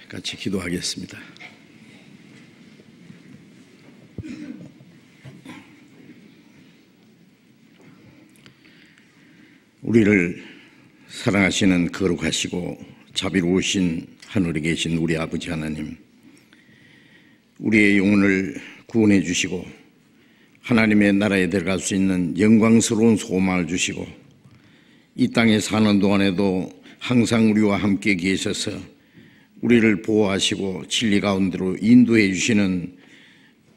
같이 기도하겠습니다. 우리를 사랑하시는 거룩하시고 자비로우신 하늘에 계신 우리 아버지 하나님, 우리의 영혼을 구원해 주시고 하나님의 나라에 들어갈 수 있는 영광스러운 소망을 주시고 이 땅에 사는 동안에도 항상 우리와 함께 계셔서 우리를 보호하시고 진리 가운데로 인도해 주시는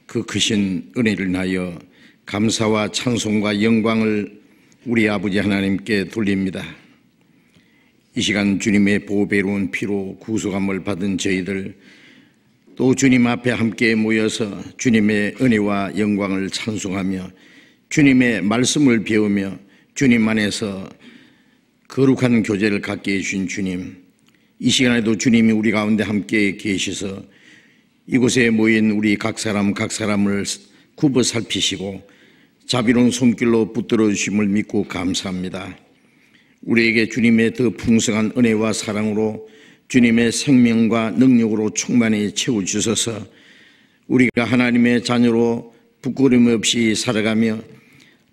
그 크신 은혜를 인하여 감사와 찬송과 영광을 우리 아버지 하나님께 돌립니다. 이 시간 주님의 보배로운 피로 구속함을 받은 저희들, 또 주님 앞에 함께 모여서 주님의 은혜와 영광을 찬송하며 주님의 말씀을 배우며 주님 안에서 거룩한 교제를 갖게 해주신 주님, 이 시간에도 주님이 우리 가운데 함께 계셔서 이곳에 모인 우리 각 사람을 굽어 살피시고 자비로운 손길로 붙들어 주심을 믿고 감사합니다. 우리에게 주님의 더 풍성한 은혜와 사랑으로 주님의 생명과 능력으로 충만히 채워주셔서 우리가 하나님의 자녀로 부끄러움 없이 살아가며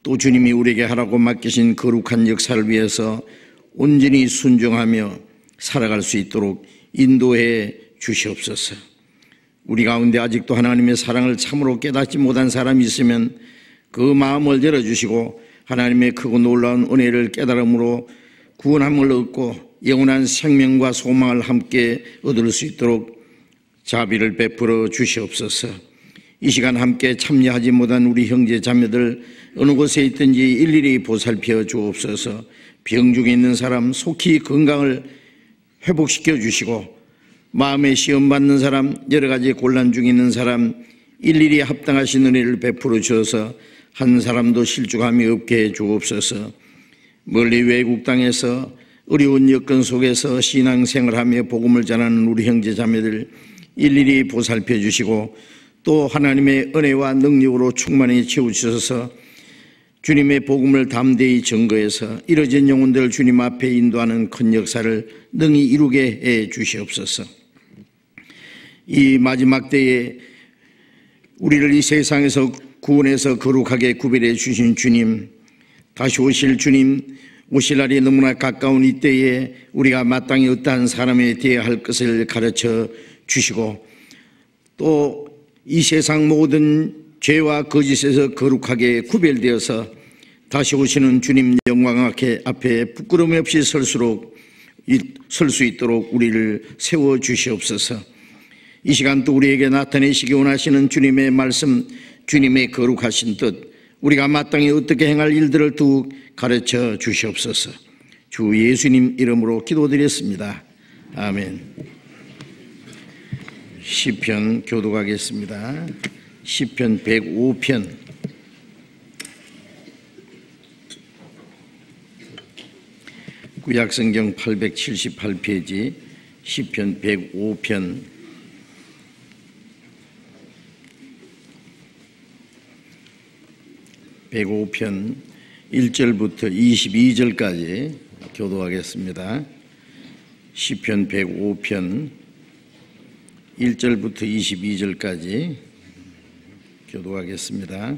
또 주님이 우리에게 하라고 맡기신 거룩한 역사를 위해서 온전히 순종하며 살아갈 수 있도록 인도해 주시옵소서. 우리 가운데 아직도 하나님의 사랑을 참으로 깨닫지 못한 사람이 있으면 그 마음을 열어주시고 하나님의 크고 놀라운 은혜를 깨달음으로 구원함을 얻고 영원한 생명과 소망을 함께 얻을 수 있도록 자비를 베풀어 주시옵소서. 이 시간 함께 참여하지 못한 우리 형제 자매들 어느 곳에 있든지 일일이 보살펴 주옵소서. 병 중에 있는 사람 속히 건강을 회복시켜 주시고 마음에 시험 받는 사람, 여러 가지 곤란 중에 있는 사람 일일이 합당하신 은혜를 베풀어 주셔서 한 사람도 실족함이 없게 해 주옵소서. 멀리 외국 땅에서 어려운 여건 속에서 신앙생활하며 복음을 전하는 우리 형제 자매들 일일이 보살펴 주시고 또 하나님의 은혜와 능력으로 충만히 채워주셔서 주님의 복음을 담대히 증거해서 이뤄진 영혼들 주님 앞에 인도하는 큰 역사를 능히 이루게 해 주시옵소서. 이 마지막 때에 우리를 이 세상에서 구원해서 거룩하게 구별해 주신 주님, 다시 오실 주님, 오실 날이 너무나 가까운 이때에 우리가 마땅히 어떠한 사람에 대해야 할 것을 가르쳐 주시고 또 이 세상 모든 죄와 거짓에서 거룩하게 구별되어서 다시 오시는 주님 영광 앞에 부끄러움 없이 설 수 있도록 우리를 세워 주시옵소서. 이 시간 또 우리에게 나타내시기 원하시는 주님의 말씀, 주님의 거룩하신 뜻, 우리가 마땅히 어떻게 행할 일들을 또 가르쳐 주시옵소서. 주 예수님 이름으로 기도드렸습니다. 아멘. 시편 교독하겠습니다. 시편 105편. 구약성경 878페이지 시편 105편 105편 1절부터 22절까지 교독하겠습니다. 시편 105편 1절부터 22절까지 교독하겠습니다.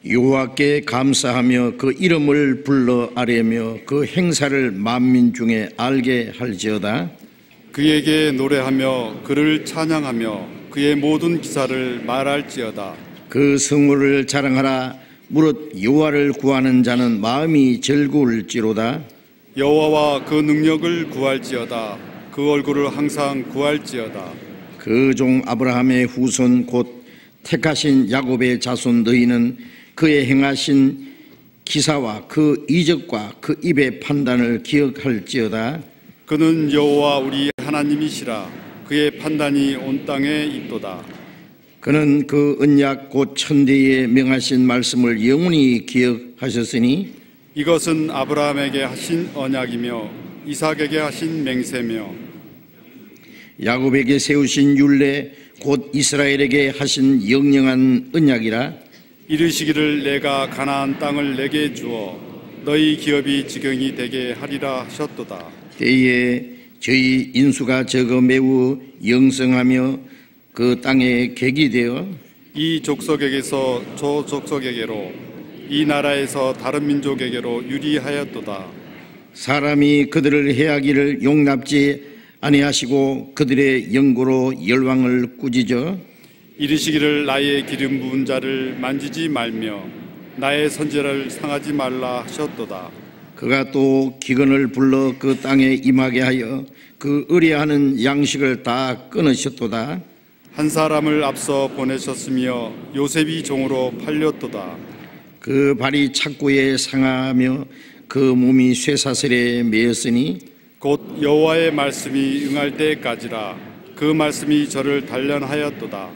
여호와께 감사하며 그 이름을 불러 아뢰며 그 행사를 만민 중에 알게 할지어다. 그에게 노래하며 그를 찬양하며 그의 모든 기사를 말할지어다. 그 성호를 자랑하라. 무릇 여호와를 구하는 자는 마음이 즐거울지로다. 여호와와 그 능력을 구할지어다. 그 얼굴을 항상 구할지어다. 그 종 아브라함의 후손 곧 택하신 야곱의 자손 너희는 그의 행하신 기사와 그 이적과 그 입의 판단을 기억할지어다. 그는 여호와 우리 하나님이시라. 그의 판단이 온 땅에 있도다. 그는 그 언약 곧 천대에 명하신 말씀을 영원히 기억하셨으니 이것은 아브라함에게 하신 언약이며 이삭에게 하신 맹세며 야곱에게 세우신 율례 곧 이스라엘에게 하신 영영한 언약이라. 이르시기를 내가 가나안 땅을 내게 주어 너희 기업이 지경이 되게 하리라 하셨도다. 때에 저희 인수가 적어 매우 영성하며 그 땅에 객이 되어 이 족속에게서 저 족속에게로 이 나라에서 다른 민족에게로 유리하였도다. 사람이 그들을 해하기를 용납지 아니하시고 그들의 영고로 열왕을 꾸짖어 이르시기를 나의 기름 부은 자를 만지지 말며 나의 선지자를 상하지 말라 하셨도다. 그가 또 기근을 불러 그 땅에 임하게 하여 그 의뢰하는 양식을 다 끊으셨도다. 한 사람을 앞서 보내셨으며 요셉이 종으로 팔렸도다. 그 발이 착고에 상하며 그 몸이 쇠사슬에 매였으니 곧 여호와의 말씀이 응할 때까지라. 그 말씀이 저를 단련하였도다.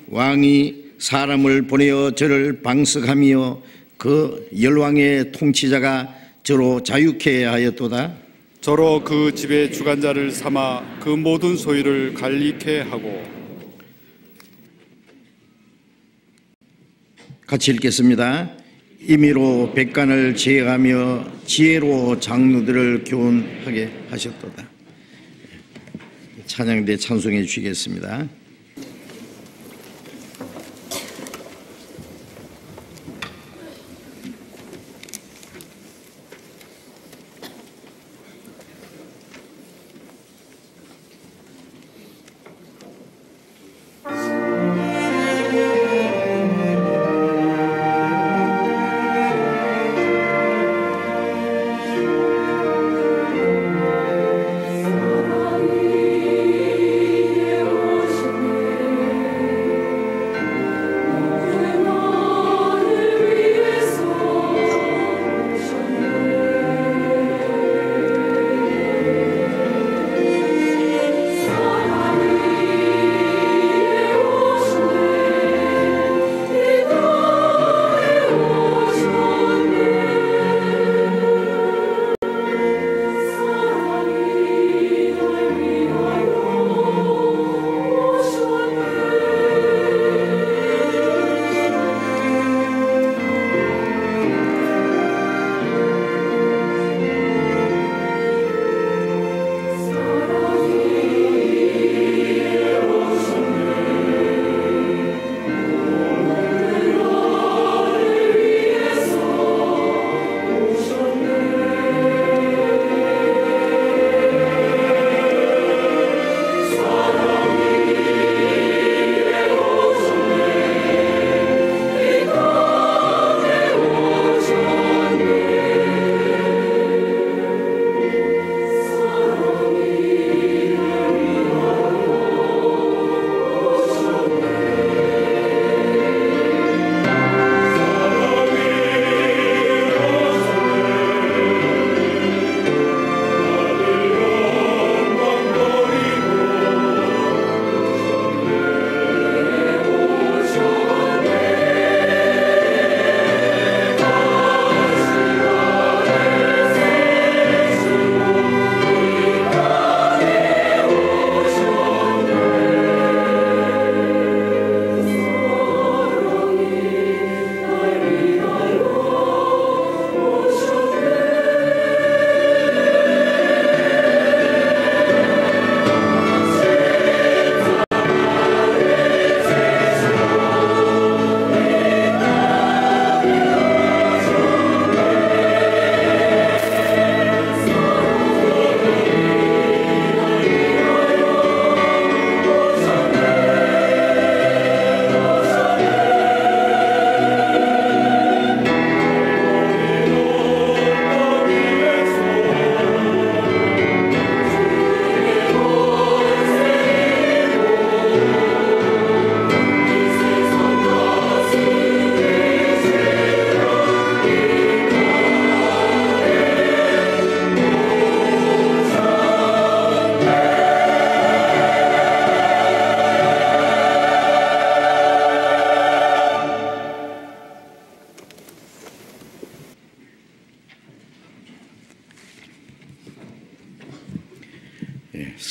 왕이 사람을 보내어 저를 방석하며 그 열왕의 통치자가 저로 자유케 하였도다. 저로 그 집의 주관자를 삼아 그 모든 소유를 관리케 하고. 같이 읽겠습니다. 임의로 백관을 제하며 지혜로 장로들을 교훈하게 하셨도다. 찬양대 찬송해 주시겠습니다.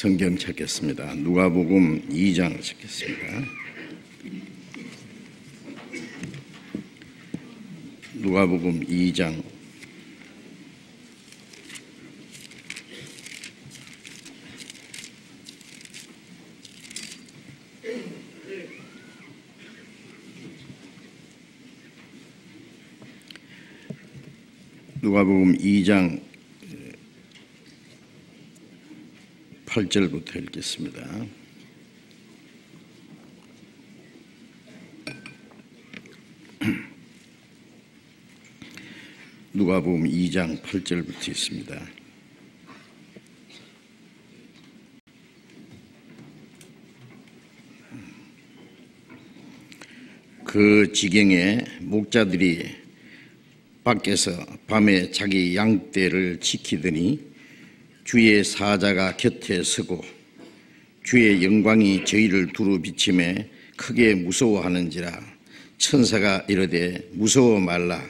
성경 찾겠습니다. 누가복음 2장 찾겠습니다. 누가복음 2장 누가복음 2장 8절부터 읽겠습니다. 누가복음 2장 8절부터 있습니다. 그 지경에 목자들이 밖에서 밤에 자기 양떼를 지키더니 주의 사자가 곁에 서고 주의 영광이 저희를 두루 비침에 크게 무서워하는지라. 천사가 이르되 무서워 말라.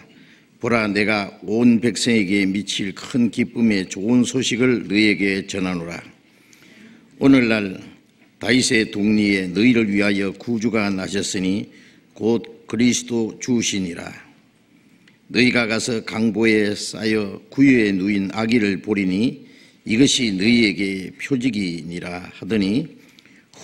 보라, 내가 온 백성에게 미칠 큰 기쁨의 좋은 소식을 너희에게 전하노라. 오늘날 다윗의 동리에 너희를 위하여 구주가 나셨으니 곧 그리스도 주시니라. 너희가 가서 강보에 쌓여 구유에 누인 아기를 보리니 이것이 너희에게 표적이니라 하더니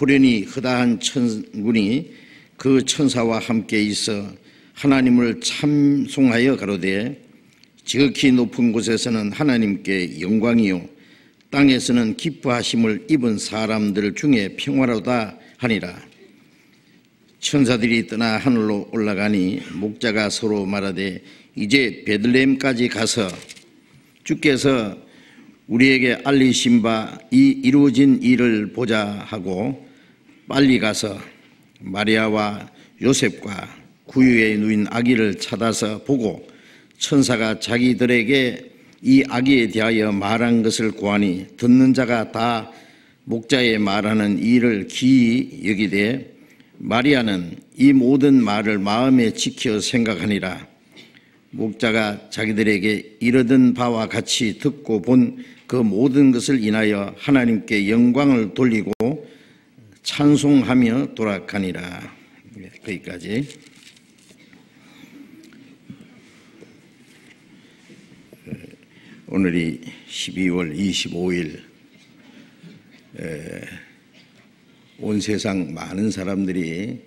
호련히 허다한 천군이 그 천사와 함께 있어 하나님을 찬송하여 가로되 지극히 높은 곳에서는 하나님께 영광이요 땅에서는 기뻐하심을 입은 사람들 중에 평화로다 하니라. 천사들이 떠나 하늘로 올라가니 목자가 서로 말하되 이제 베들레헴까지 가서 주께서 우리에게 알리신 바 이 이루어진 일을 보자 하고 빨리 가서 마리아와 요셉과 구유에 누인 아기를 찾아서 보고 천사가 자기들에게 이 아기에 대하여 말한 것을 고하니 듣는 자가 다 목자의 말하는 일을 기이 여기되 마리아는 이 모든 말을 마음에 지켜 생각하니라. 목자가 자기들에게 이르던 바와 같이 듣고 본 그 모든 것을 인하여 하나님께 영광을 돌리고 찬송하며 돌아가니라. 거기까지. 오늘이 12월 25일, 온 세상 많은 사람들이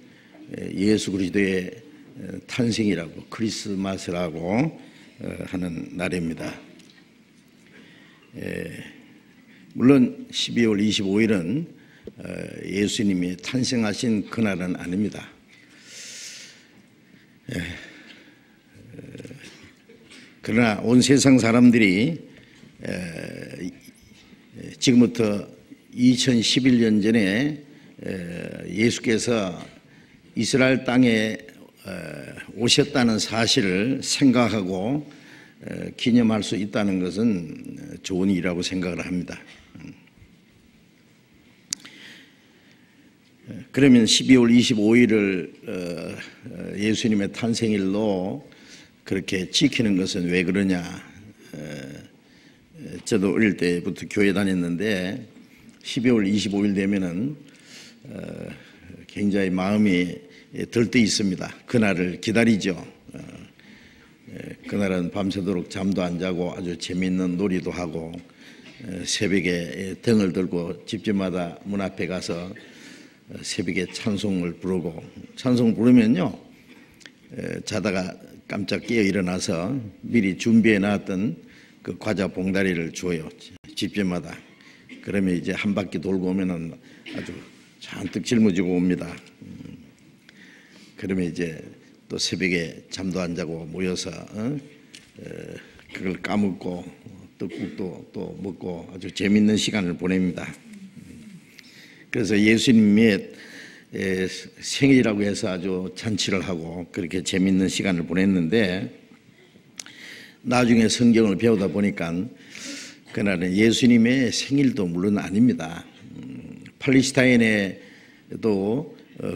예수 그리스도의 탄생이라고 크리스마스라고 하는 날입니다. 물론 12월 25일은 예수님이 탄생하신 그날은 아닙니다. 그러나 온 세상 사람들이 지금부터 2011년 전에 예수께서 이스라엘 땅에 오셨다는 사실을 생각하고 기념할 수 있다는 것은 좋은 일이라고 생각을 합니다. 그러면 12월 25일을 예수님의 탄생일로 그렇게 지키는 것은 왜 그러냐? 저도 어릴 때부터 교회 다녔는데 12월 25일 되면은 굉장히 마음이 들떠 있습니다. 그날을 기다리죠. 그날은 밤새도록 잠도 안 자고 아주 재미있는 놀이도 하고 새벽에 등을 들고 집집마다 문 앞에 가서 새벽에 찬송을 부르고, 찬송 부르면요 자다가 깜짝 깨어 일어나서 미리 준비해 놨던 그 과자 봉다리를 주어요, 집집마다. 그러면 이제 한 바퀴 돌고 오면은 아주 잔뜩 짊어지고 옵니다. 그러면 이제 또 새벽에 잠도 안 자고 모여서 그걸 까먹고 떡국도 또 먹고 아주 재밌는 시간을 보냅니다. 그래서 예수님의 생일이라고 해서 아주 잔치를 하고 그렇게 재밌는 시간을 보냈는데, 나중에 성경을 배우다 보니까 그날은 예수님의 생일도 물론 아닙니다. 팔레스타인에도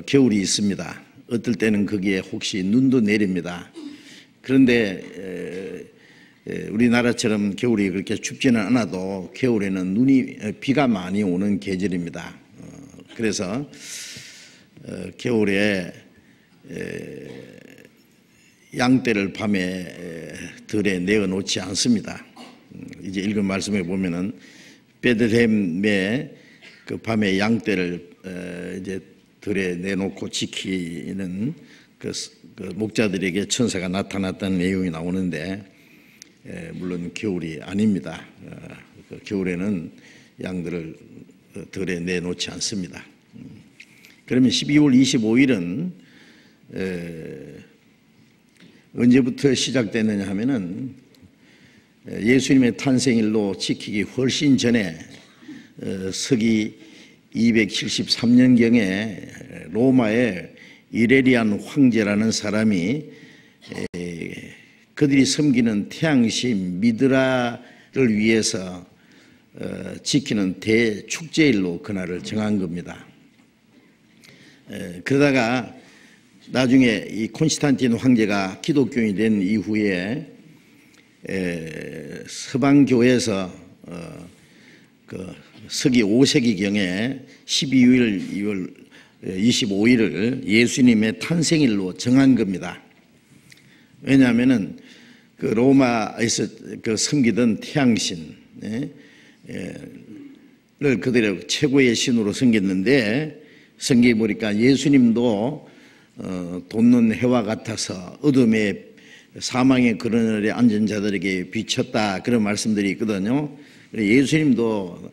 겨울이 있습니다. 어떨 때는 거기에 혹시 눈도 내립니다. 그런데 우리나라처럼 겨울이 그렇게 춥지는 않아도 겨울에는 비가 많이 오는 계절입니다. 그래서 겨울에 양떼를 밤에 들에 내어놓지 않습니다. 이제 읽은 말씀에 보면은 베들레헴에 그 밤에 양떼를 이제 들에 내놓고 지키는 그 목자들에게 천사가 나타났다는 내용이 나오는데, 물론 겨울이 아닙니다. 겨울에는 양들을 들에 내놓지 않습니다. 그러면 12월 25일은 언제부터 시작됐느냐 하면은 예수님의 탄생일로 지키기 훨씬 전에 서기 273년경에 로마의 이레리안 황제라는 사람이 그들이 섬기는 태양신 미드라를 위해서 지키는 대축제일로 그날을 정한 겁니다. 그러다가 나중에 이 콘스탄틴 황제가 기독교인이 된 이후에 서방교에서 그 서기 5세기경에 12월 25일을 예수님의 탄생일로 정한 겁니다. 왜냐하면은 그 로마에서 그 섬기던 태양신을 그들의 최고의 신으로 섬겼는데 성경에 보니까 예수님도 돋는 해와 같아서 어둠의 사망의 그늘에 앉은 자들에게 비쳤다, 그런 말씀들이 있거든요. 예수님도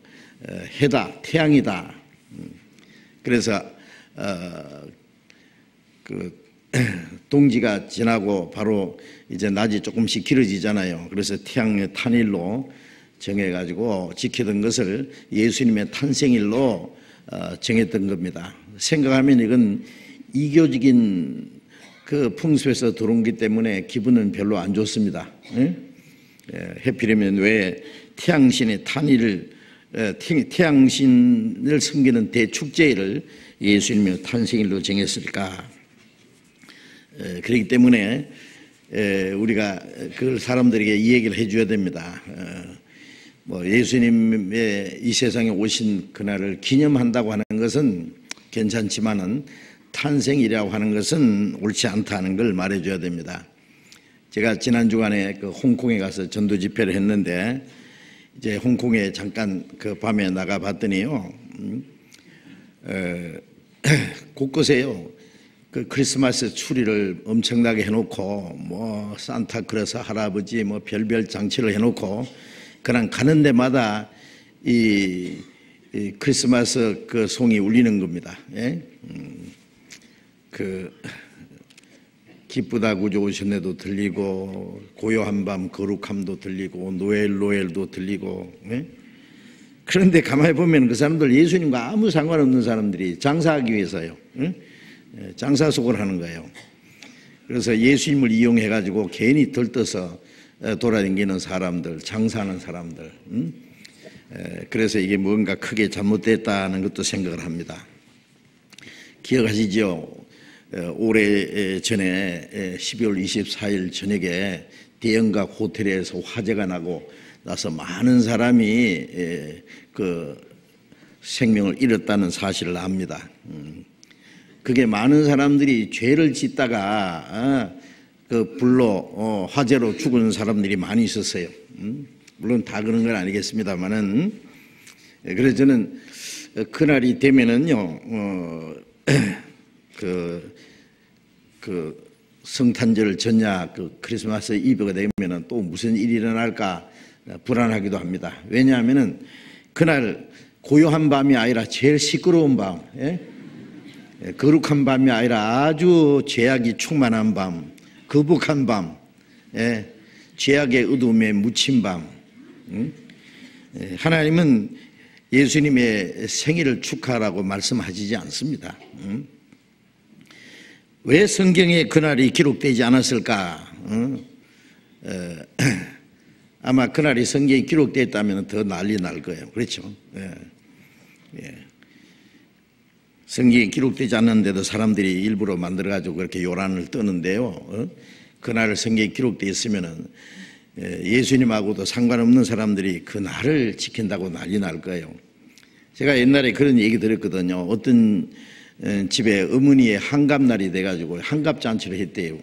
해다, 태양이다. 그래서 그 동지가 지나고 바로 이제 낮이 조금씩 길어지잖아요. 그래서 태양의 탄일로 정해가지고 지키던 것을 예수님의 탄생일로 정했던 겁니다. 생각하면 이건 이교적인 그 풍습에서 들어온기 때문에 기분은 별로 안 좋습니다. 해피려면 왜 태양신의 탄일을 태양신을 섬기는 대축제일을 예수님의 탄생일로 정했을까? 그렇기 때문에 우리가 그 사람들에게 이 얘기를 해줘야 됩니다. 뭐 예수님의 이 세상에 오신 그날을 기념한다고 하는 것은 괜찮지만은 탄생이라고 하는 것은 옳지 않다는 걸 말해줘야 됩니다. 제가 지난 주간에 그 홍콩에 가서 전도 집회를 했는데 이제 홍콩에 잠깐 그 밤에 나가 봤더니요, 곳곳에요 그 크리스마스 추리를 엄청나게 해놓고 뭐 산타크로스 할아버지 뭐 별별 장치를 해놓고 그냥 가는 데마다 이 크리스마스 그 송이 울리는 겁니다. 예? 그 기쁘다고 좋으셨네도 들리고 고요한 밤 거룩함도 들리고 노엘도 들리고. 예? 그런데 가만히 보면 그 사람들 예수님과 아무 상관없는 사람들이 장사하기 위해서요. 예? 장사 속을 하는 거예요. 그래서 예수님을 이용해 가지고 괜히 들떠서 돌아다니는 사람들, 장사하는 사람들. 그래서 이게 뭔가 크게 잘못됐다는 것도 생각을 합니다. 기억하시죠? 오래전에 12월 24일 저녁에 대형각 호텔에서 화재가 나서 많은 사람이 그 생명을 잃었다는 사실을 압니다. 그게 많은 사람들이 죄를 짓다가 그 불로 화재로 죽은 사람들이 많이 있었어요. 물론 다 그런 건 아니겠습니다만은, 그래서 저는 그날이 되면은요, 그 성탄절 전야 그 크리스마스 이브가 되면은 또 무슨 일이 일어날까 불안하기도 합니다. 왜냐하면은 그날 고요한 밤이 아니라 제일 시끄러운 밤, 거룩한 밤이 아니라 아주 죄악이 충만한 밤, 거북한 밤, 죄악의 어둠에 묻힌 밤. 하나님은 예수님의 생일을 축하하라고 말씀하시지 않습니다. 왜 성경에 그날이 기록되지 않았을까? 아마 그날이 성경에 기록되었다면 더 난리 날 거예요. 그렇죠? 성경에 기록되지 않는데도 사람들이 일부러 만들어가지고 그렇게 요란을 떠는데요. 그날 성경에 기록되어 있으면은 예수님하고도 상관없는 사람들이 그 날을 지킨다고 난리 날 거예요. 제가 옛날에 그런 얘기 들었거든요. 어떤 집에 어머니의 한갑날이 돼가지고 한갑잔치를 했대요.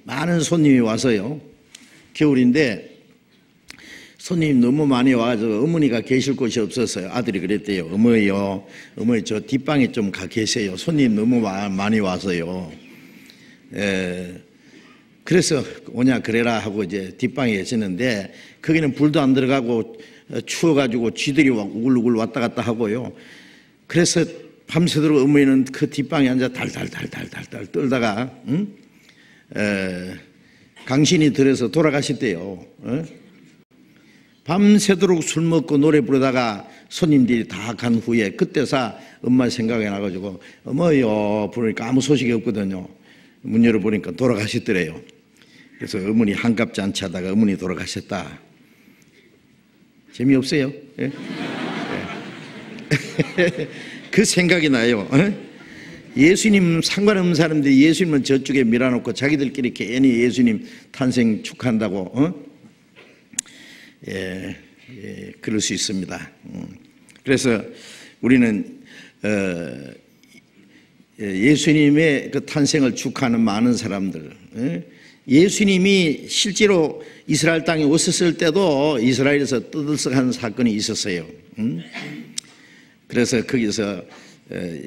많은 손님이 와서요. 겨울인데 손님이 너무 많이 와서 어머니가 계실 곳이 없었어요. 아들이 그랬대요. 어머니 저 뒷방에 좀 가 계세요. 손님 너무 많이 와서요. 그래서 오냐 그래라 하고 이제 뒷방에 계시는데 거기는 불도 안 들어가고 추워가지고 쥐들이 우글우글 왔다 갔다 하고요. 그래서 밤새도록 어머니는 그 뒷방에 앉아 달달달달달달 떨다가 강신이 들어서 돌아가셨대요. 밤새도록 술 먹고 노래 부르다가 손님들이 다 간 후에 그때서 엄마 생각이 나가지고 어머요 부르니까 아무 소식이 없거든요. 문 열어보니까 돌아가셨더래요. 그래서 어머니 한갑지 않지 하다가 어머니 돌아가셨다. 재미없어요? 예? 그 생각이 나요. 예수님 상관없는 사람들이 예수님은 저쪽에 밀어놓고 자기들끼리 괜히 예수님 탄생 축하한다고 그럴 수 있습니다. 그래서 우리는 예수님의 그 탄생을 축하하는 많은 사람들, 예수님이 실제로 이스라엘 땅에 오셨을 때도 이스라엘에서 떠들썩한 사건이 있었어요. 그래서 거기서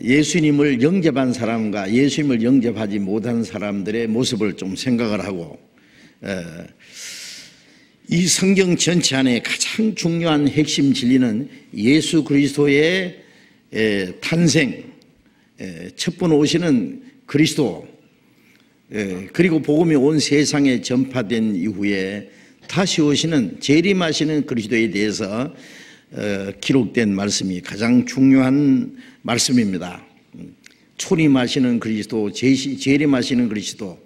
예수님을 영접한 사람과 예수님을 영접하지 못한 사람들의 모습을 좀 생각을 하고, 이 성경 전체 안에 가장 중요한 핵심 진리는 예수 그리스도의 탄생, 첫 번 오시는 그리스도, 그리고 복음이 온 세상에 전파된 이후에 다시 오시는 재림하시는 그리스도에 대해서 기록된 말씀이 가장 중요한 말씀입니다. 초림하시는 그리스도, 재림하시는 그리스도.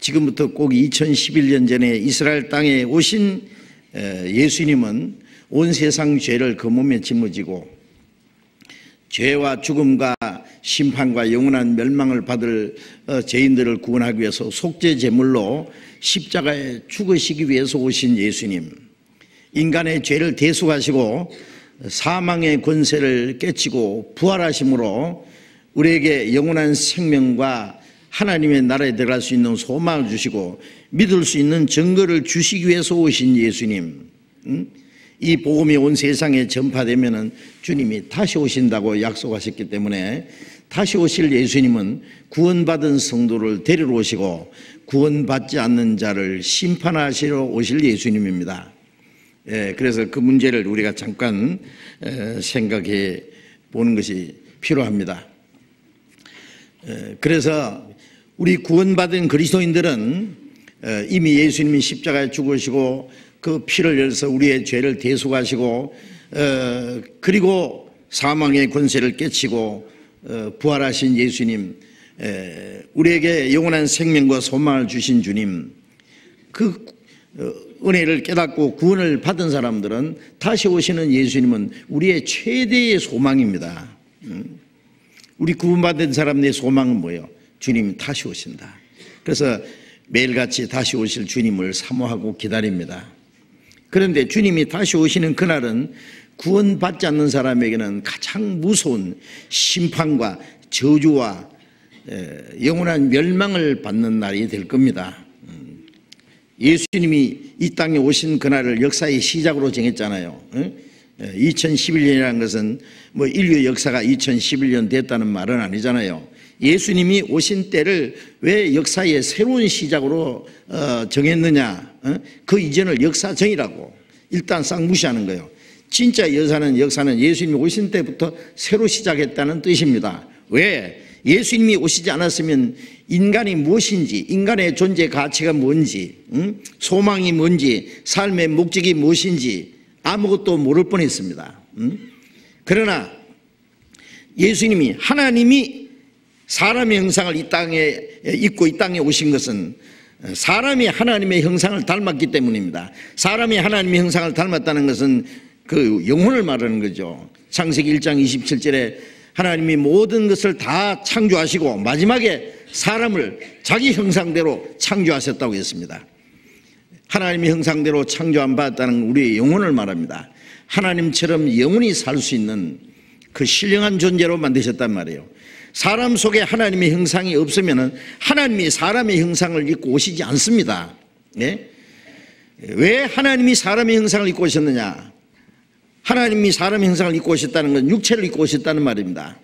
지금부터 꼭 2011년 전에 이스라엘 땅에 오신 예수님은 온 세상 죄를 그 몸에 짊어지고 죄와 죽음과 심판과 영원한 멸망을 받을 죄인들을 구원하기 위해서 속죄 제물로 십자가에 죽으시기 위해서 오신 예수님, 인간의 죄를 대속하시고 사망의 권세를 깨치고 부활하심으로 우리에게 영원한 생명과 하나님의 나라에 들어갈 수 있는 소망을 주시고 믿을 수 있는 증거를 주시기 위해서 오신 예수님, 이 복음이 온 세상에 전파되면은 주님이 다시 오신다고 약속하셨기 때문에 다시 오실 예수님은 구원받은 성도를 데리러 오시고 구원받지 않는 자를 심판하시러 오실 예수님입니다. 그래서 그 문제를 우리가 잠깐 생각해 보는 것이 필요합니다. 그래서 우리 구원받은 그리스도인들은 이미 예수님이 십자가에 죽으시고 그 피를 흘려서 우리의 죄를 대속하시고 그리고 사망의 권세를 깨치고 부활하신 예수님, 우리에게 영원한 생명과 소망을 주신 주님, 그 은혜를 깨닫고 구원을 받은 사람들은 다시 오시는 예수님은 우리의 최대의 소망입니다. 우리 구원받은 사람의 소망은 뭐예요? 주님이 다시 오신다. 그래서 매일같이 다시 오실 주님을 사모하고 기다립니다. 그런데 주님이 다시 오시는 그날은 구원받지 않는 사람에게는 가장 무서운 심판과 저주와 영원한 멸망을 받는 날이 될 겁니다. 예수님이 이 땅에 오신 그날을 역사의 시작으로 정했잖아요. 2011년이라는 것은 뭐 인류 역사가 2011년 됐다는 말은 아니잖아요. 예수님이 오신 때를 왜 역사의 새로운 시작으로 정했느냐? 그 이전을 역사정이라고 일단 싹 무시하는 거예요. 진짜 역사는 예수님이 오신 때부터 새로 시작했다는 뜻입니다. 왜? 예수님이 오시지 않았으면 인간이 무엇인지, 인간의 존재 가치가 뭔지, 소망이 뭔지, 삶의 목적이 무엇인지 아무것도 모를 뻔했습니다. 그러나 예수님이, 하나님이 사람의 형상을 이 땅에 입고 이 땅에 오신 것은 사람이 하나님의 형상을 닮았기 때문입니다. 사람이 하나님의 형상을 닮았다는 것은 그 영혼을 말하는 거죠. 창세기 1장 27절에 하나님이 모든 것을 다 창조하시고 마지막에 사람을 자기 형상대로 창조하셨다고 했습니다. 하나님의 형상대로 창조함 받았다는 우리의 영혼을 말합니다. 하나님처럼 영원히 살 수 있는 그 신령한 존재로 만드셨단 말이에요. 사람 속에 하나님의 형상이 없으면 하나님이 사람의 형상을 입고 오시지 않습니다. 네? 왜 하나님이 사람의 형상을 입고 오셨느냐? 하나님이 사람의 형상을 입고 오셨다는 건 육체를 입고 오셨다는 말입니다.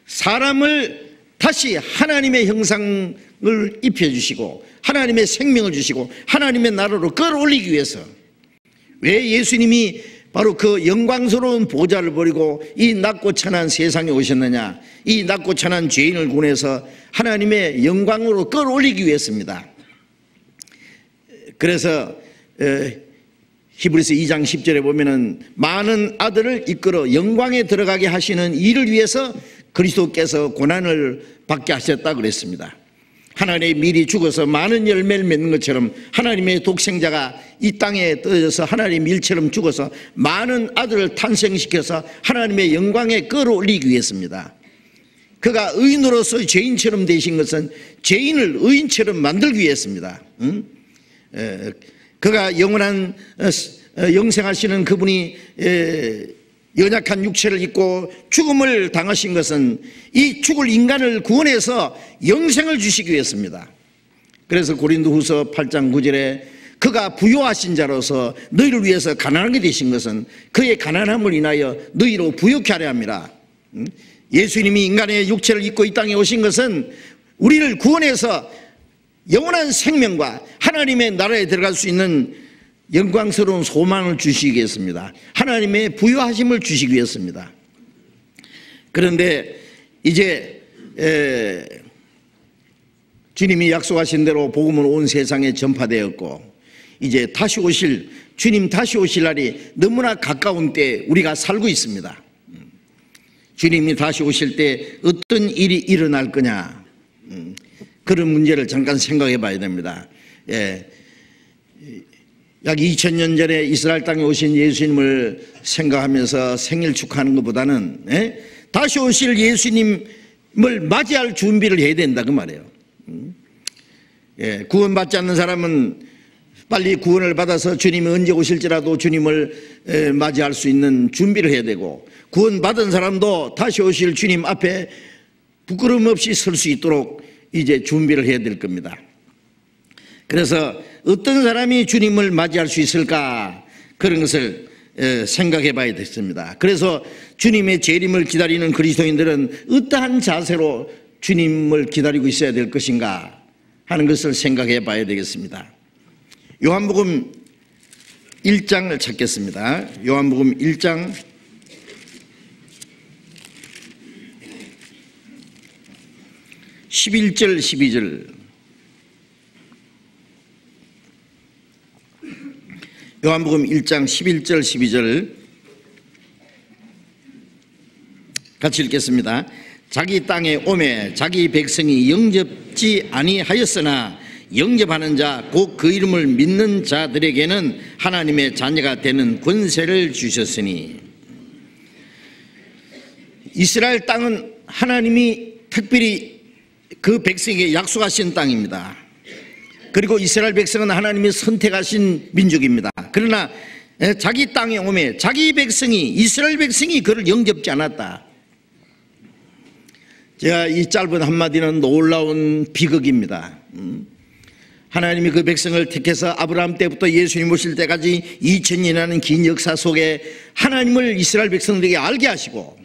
사람을 다시 하나님의 형상을 입혀주시고 하나님의 생명을 주시고 하나님의 나라로 끌어올리기 위해서, 왜 예수님이 바로 그 영광스러운 보좌를 버리고 이 낮고 천한 세상에 오셨느냐? 이 낮고 천한 죄인을 구원해서 하나님의 영광으로 끌어올리기 위해서입니다. 그래서 히브리서 2장 10절에 보면은 많은 아들을 이끌어 영광에 들어가게 하시는 이를 위해서 그리스도께서 고난을 받게 하셨다 그랬습니다. 하나님의 미리 죽어서 많은 열매를 맺는 것처럼 하나님의 독생자가 이 땅에 떨어져서 하나님의 일처럼 죽어서 많은 아들을 탄생시켜서 하나님의 영광에 끌어올리기 위해서입니다. 그가 의인으로서 죄인처럼 되신 것은 죄인을 의인처럼 만들기 위해서입니다. 그가 영원한 영생하시는 그분이 연약한 육체를 입고 죽음을 당하신 것은 이 죽을 인간을 구원해서 영생을 주시기 위해서입니다. 그래서 고린도후서 8장 9절에 그가 부요하신 자로서 너희를 위해서 가난하게 되신 것은 그의 가난함을 인하여 너희로 부요케 하려 함이라. 예수님이 인간의 육체를 입고 이 땅에 오신 것은 우리를 구원해서 영원한 생명과 하나님의 나라에 들어갈 수 있는 영광스러운 소망을 주시기 위해서입니다. 하나님의 부요하심을 주시기 위해서입니다. 그런데 이제 주님이 약속하신 대로 복음은 온 세상에 전파되었고 이제 다시 오실 주님 다시 오실 날이 너무나 가까운 때 우리가 살고 있습니다. 주님이 다시 오실 때 어떤 일이 일어날 거냐, 그런 문제를 잠깐 생각해 봐야 됩니다. 약 2000년 전에 이스라엘 땅에 오신 예수님을 생각하면서 생일 축하하는 것보다는 다시 오실 예수님을 맞이할 준비를 해야 된다 그 말이에요. 구원받지 않는 사람은 빨리 구원을 받아서 주님이 언제 오실지라도 주님을 맞이할 수 있는 준비를 해야 되고, 구원받은 사람도 다시 오실 주님 앞에 부끄러움 없이 설 수 있도록 이제 준비를 해야 될 겁니다. 그래서 어떤 사람이 주님을 맞이할 수 있을까, 그런 것을 생각해 봐야 되겠습니다. 그래서 주님의 재림을 기다리는 그리스도인들은 어떠한 자세로 주님을 기다리고 있어야 될 것인가 하는 것을 생각해 봐야 되겠습니다. 요한복음 1장을 찾겠습니다. 요한복음 1장 11절 12절. 요한복음 1장 11절 12절 같이 읽겠습니다. 자기 땅에 오매 자기 백성이 영접지 아니하였으나 영접하는 자 곧 그 이름을 믿는 자들에게는 하나님의 자녀가 되는 권세를 주셨으니. 이스라엘 땅은 하나님이 특별히 그 백성에게 약속하신 땅입니다. 그리고 이스라엘 백성은 하나님이 선택하신 민족입니다. 그러나 자기 땅에 오매 자기 백성이, 이스라엘 백성이 그를 영접지 않았다. 제가 이 짧은 한마디는 놀라운 비극입니다. 하나님이 그 백성을 택해서 아브라함 때부터 예수님 오실 때까지 2000년이라는 긴 역사 속에 하나님을 이스라엘 백성들에게 알게 하시고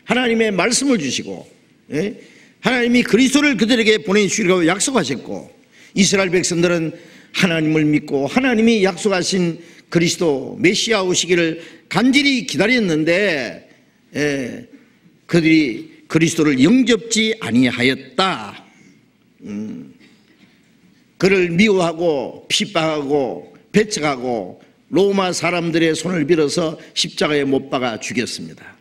하나님의 말씀을 주시고 하나님이 그리스도를 그들에게 보내주시라고 약속하셨고, 이스라엘 백성들은 하나님을 믿고 하나님이 약속하신 그리스도 메시아 오시기를 간절히 기다렸는데 그들이 그리스도를 영접지 아니하였다. 그를 미워하고 핍박하고 배척하고 로마 사람들의 손을 빌어서 십자가에 못 박아 죽였습니다.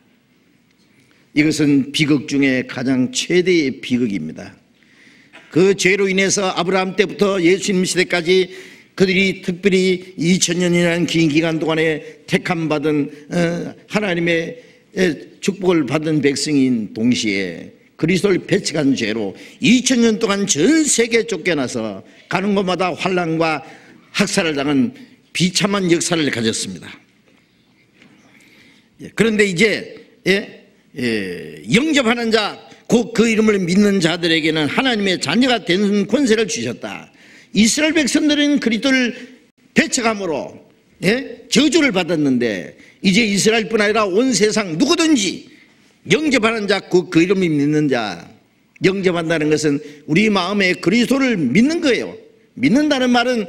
이것은 비극 중에 가장 최대의 비극입니다. 그 죄로 인해서 아브라함 때부터 예수님 시대까지 그들이 특별히 2000년이라는 긴 기간 동안에 택함받은 하나님의 축복을 받은 백성인 동시에 그리스도를 배척한 죄로 2000년 동안 전 세계에 쫓겨나서 가는 곳마다 환난과 학살을 당한 비참한 역사를 가졌습니다. 그런데 이제 영접하는 자 곧 그 이름을 믿는 자들에게는 하나님의 자녀가 되는 권세를 주셨다. 이스라엘 백성들은 그리스도를 배척함으로 저주를 받았는데 이제 이스라엘뿐 아니라 온 세상 누구든지 영접하는 자 곧 그 이름을 믿는 자 영접한다는 것은 우리 마음에 그리스도를 믿는 거예요. 믿는다는 말은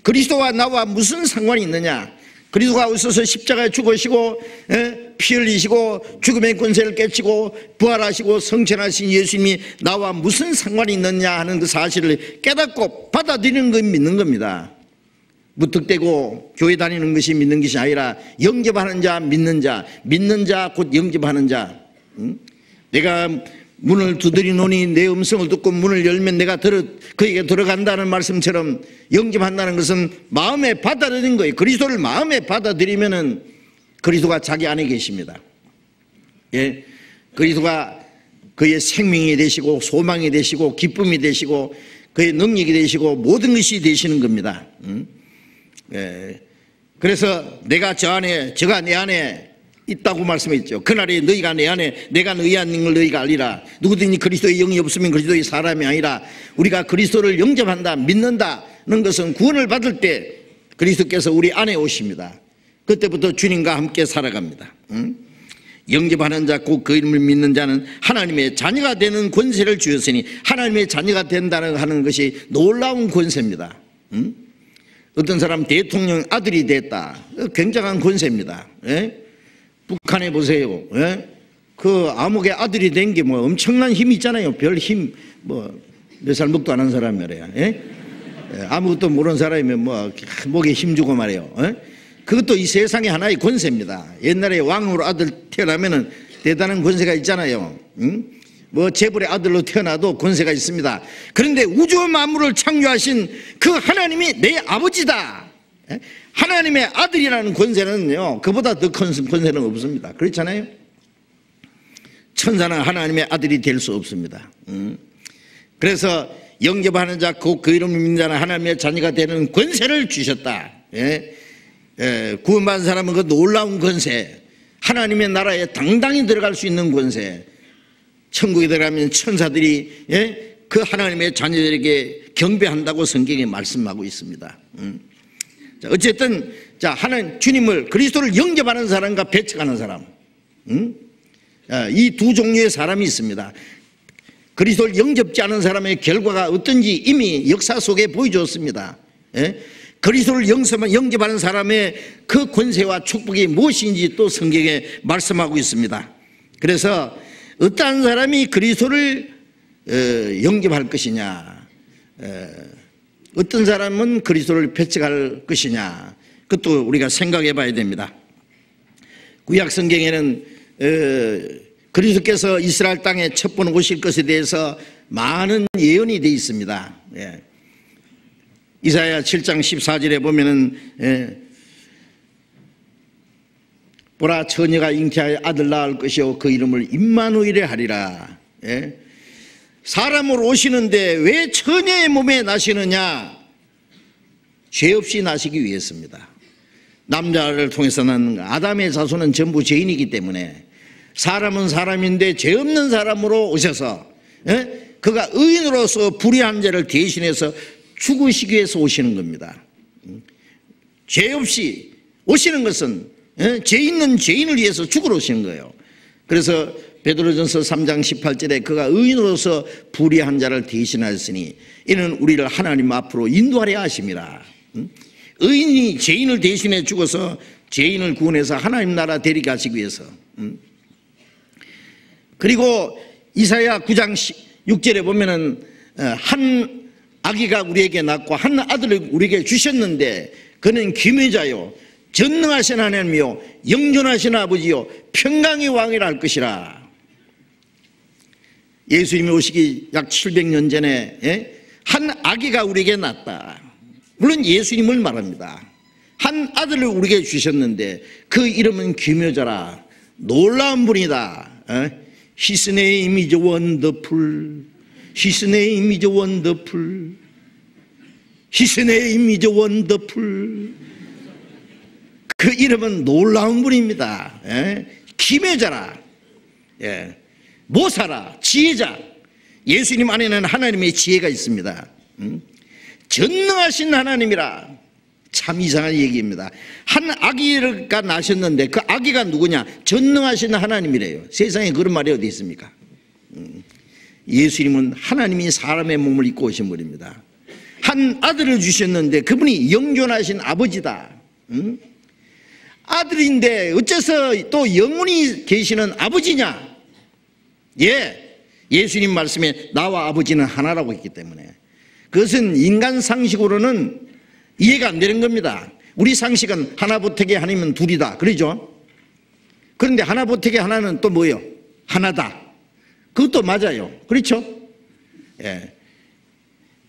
그리스도와 나와 무슨 상관이 있느냐, 그리스도가 오셔서 십자가에 죽으시고 피 흘리시고 죽음의 권세를 깨치고 부활하시고 성천하신 예수님이 나와 무슨 상관이 있느냐 하는 그 사실을 깨닫고 받아들이는 걸 믿는 겁니다. 무턱대고 교회 다니는 것이 믿는 것이 아니라 영접하는 자, 믿는 자 곧 영접하는 자. 내가 문을 두드리노니 내 음성을 듣고 문을 열면 내가 그에게 들어간다는 말씀처럼 영접한다는 것은 마음에 받아들이는 거예요. 그리스도를 마음에 받아들이면은 그리스도가 자기 안에 계십니다. 예, 그리스도가 그의 생명이 되시고 소망이 되시고 기쁨이 되시고 그의 능력이 되시고 모든 것이 되시는 겁니다. 예, 그래서 내가 저가 내 안에 있다고 말씀했죠. 그날에 너희가 내 안에 내가 너희 안에 있는 걸 너희가 알리라. 누구든지 그리스도의 영이 없으면 그리스도의 사람이 아니라, 우리가 그리스도를 영접한다, 믿는다는 것은 구원을 받을 때 그리스도께서 우리 안에 오십니다. 그때부터 주님과 함께 살아갑니다. 영접하는 자 곧 그 이름을 믿는 자는 하나님의 자녀가 되는 권세를 주셨으니, 하나님의 자녀가 된다는 하는 것이 놀라운 권세입니다. 어떤 사람 대통령 아들이 됐다, 굉장한 권세입니다. 예? 북한에 보세요. 예? 그 암흑의 아들이 된 게 뭐 엄청난 힘이 있잖아요. 별 힘, 뭐 몇 살 먹도 안 한 사람 말이야. 예? 예, 아무것도 모르는 사람이면 뭐 목에 힘 주고 말이에요. 예? 그것도 이 세상의 하나의 권세입니다. 옛날에 왕으로 아들 태어나면은 대단한 권세가 있잖아요. 뭐 재벌의 아들로 태어나도 권세가 있습니다. 그런데 우주 만물을 창조하신 그 하나님이 내 아버지다. 예? 하나님의 아들이라는 권세는요, 그보다 더 큰 권세는 없습니다. 그렇잖아요. 천사는 하나님의 아들이 될 수 없습니다. 그래서 영접하는 자 곧 그 이름을 믿는 자는 하나님의 자녀가 되는 권세를 주셨다. 예? 예, 구원받은 사람은 그 놀라운 권세, 하나님의 나라에 당당히 들어갈 수 있는 권세, 천국에 들어가면 천사들이 예? 그 하나님의 자녀들에게 경배한다고 성경에 말씀하고 있습니다. 자, 어쨌든 자, 하나님 주님을, 그리스도를 영접하는 사람과 배척하는 사람, 이 두 종류의 사람이 있습니다. 그리스도를 영접지 않은 사람의 결과가 어떤지 이미 역사 속에 보여줬습니다. 예? 그리스도를 영접하는 사람의 그 권세와 축복이 무엇인지 또 성경에 말씀하고 있습니다. 그래서 어떤 사람이 그리스도를 영접할 것이냐, 어떤 사람은 그리스도를 배척할 것이냐, 그것도 우리가 생각해 봐야 됩니다. 구약 성경에는 그리스도께서 이스라엘 땅에 첫 번 오실 것에 대해서 많은 예언이 되어 있습니다. 예. 이사야 7장 14절에 보면은 보라, 처녀가 잉태하여 아들 낳을 것이요 그 이름을 임마누엘에 하리라. 예. 사람으로 오시는데 왜 처녀의 몸에 나시느냐? 죄 없이 나시기 위해서입니다. 남자를 통해서 난 아담의 자손은 전부 죄인이기 때문에 사람은 사람인데 죄 없는 사람으로 오셔서 그가 의인으로서 불의한 죄를 대신해서 죽으시기 위해서 오시는 겁니다. 죄 없이 오시는 것은 죄 있는 죄인을 위해서 죽으러 오시는 거예요. 그래서 베드로전서 3장 18절에 그가 의인으로서 불의한 자를 대신하였으니 이는 우리를 하나님 앞으로 인도하려 하심이라. 의인이 죄인을 대신해 죽어서 죄인을 구원해서 하나님 나라 데리게 하시기 위해서. 그리고 이사야 9장 6절에 보면은 한 아기가 우리에게 낳고 한 아들을 우리에게 주셨는데 그는 기묘자요 전능하신 하나님이요 영존하신 아버지요 평강의 왕이라 할 것이라. 예수님이 오시기 약 700년 전에 한 아기가 우리에게 낳았다. 물론 예수님을 말합니다. 한 아들을 우리에게 주셨는데 그 이름은 기묘자라, 놀라운 분이다. His name is wonderful. His name is wonderful. His name is wonderful. 그 이름은 놀라운 분입니다. 기묘자라, 모사라, 지혜자. 예수님 안에는 하나님의 지혜가 있습니다. 전능하신 하나님이라. 참 이상한 얘기입니다. 한 아기가 나셨는데 그 아기가 누구냐? 전능하신 하나님이래요. 세상에 그런 말이 어디 있습니까? 예수님은 하나님이 사람의 몸을 입고 오신 분입니다. 한 아들을 주셨는데 그분이 영존하신 아버지다. 응? 아들인데 어째서 또 영원히 계시는 아버지냐? 예, 예수님 말씀에 나와 아버지는 하나라고 했기 때문에 그것은 인간 상식으로는 이해가 안 되는 겁니다. 우리 상식은 하나 보태기 하나님은 둘이다 그러죠. 그런데 하나 보태기 하나는 또 뭐예요? 하나다. 그것도 맞아요. 그렇죠? 예.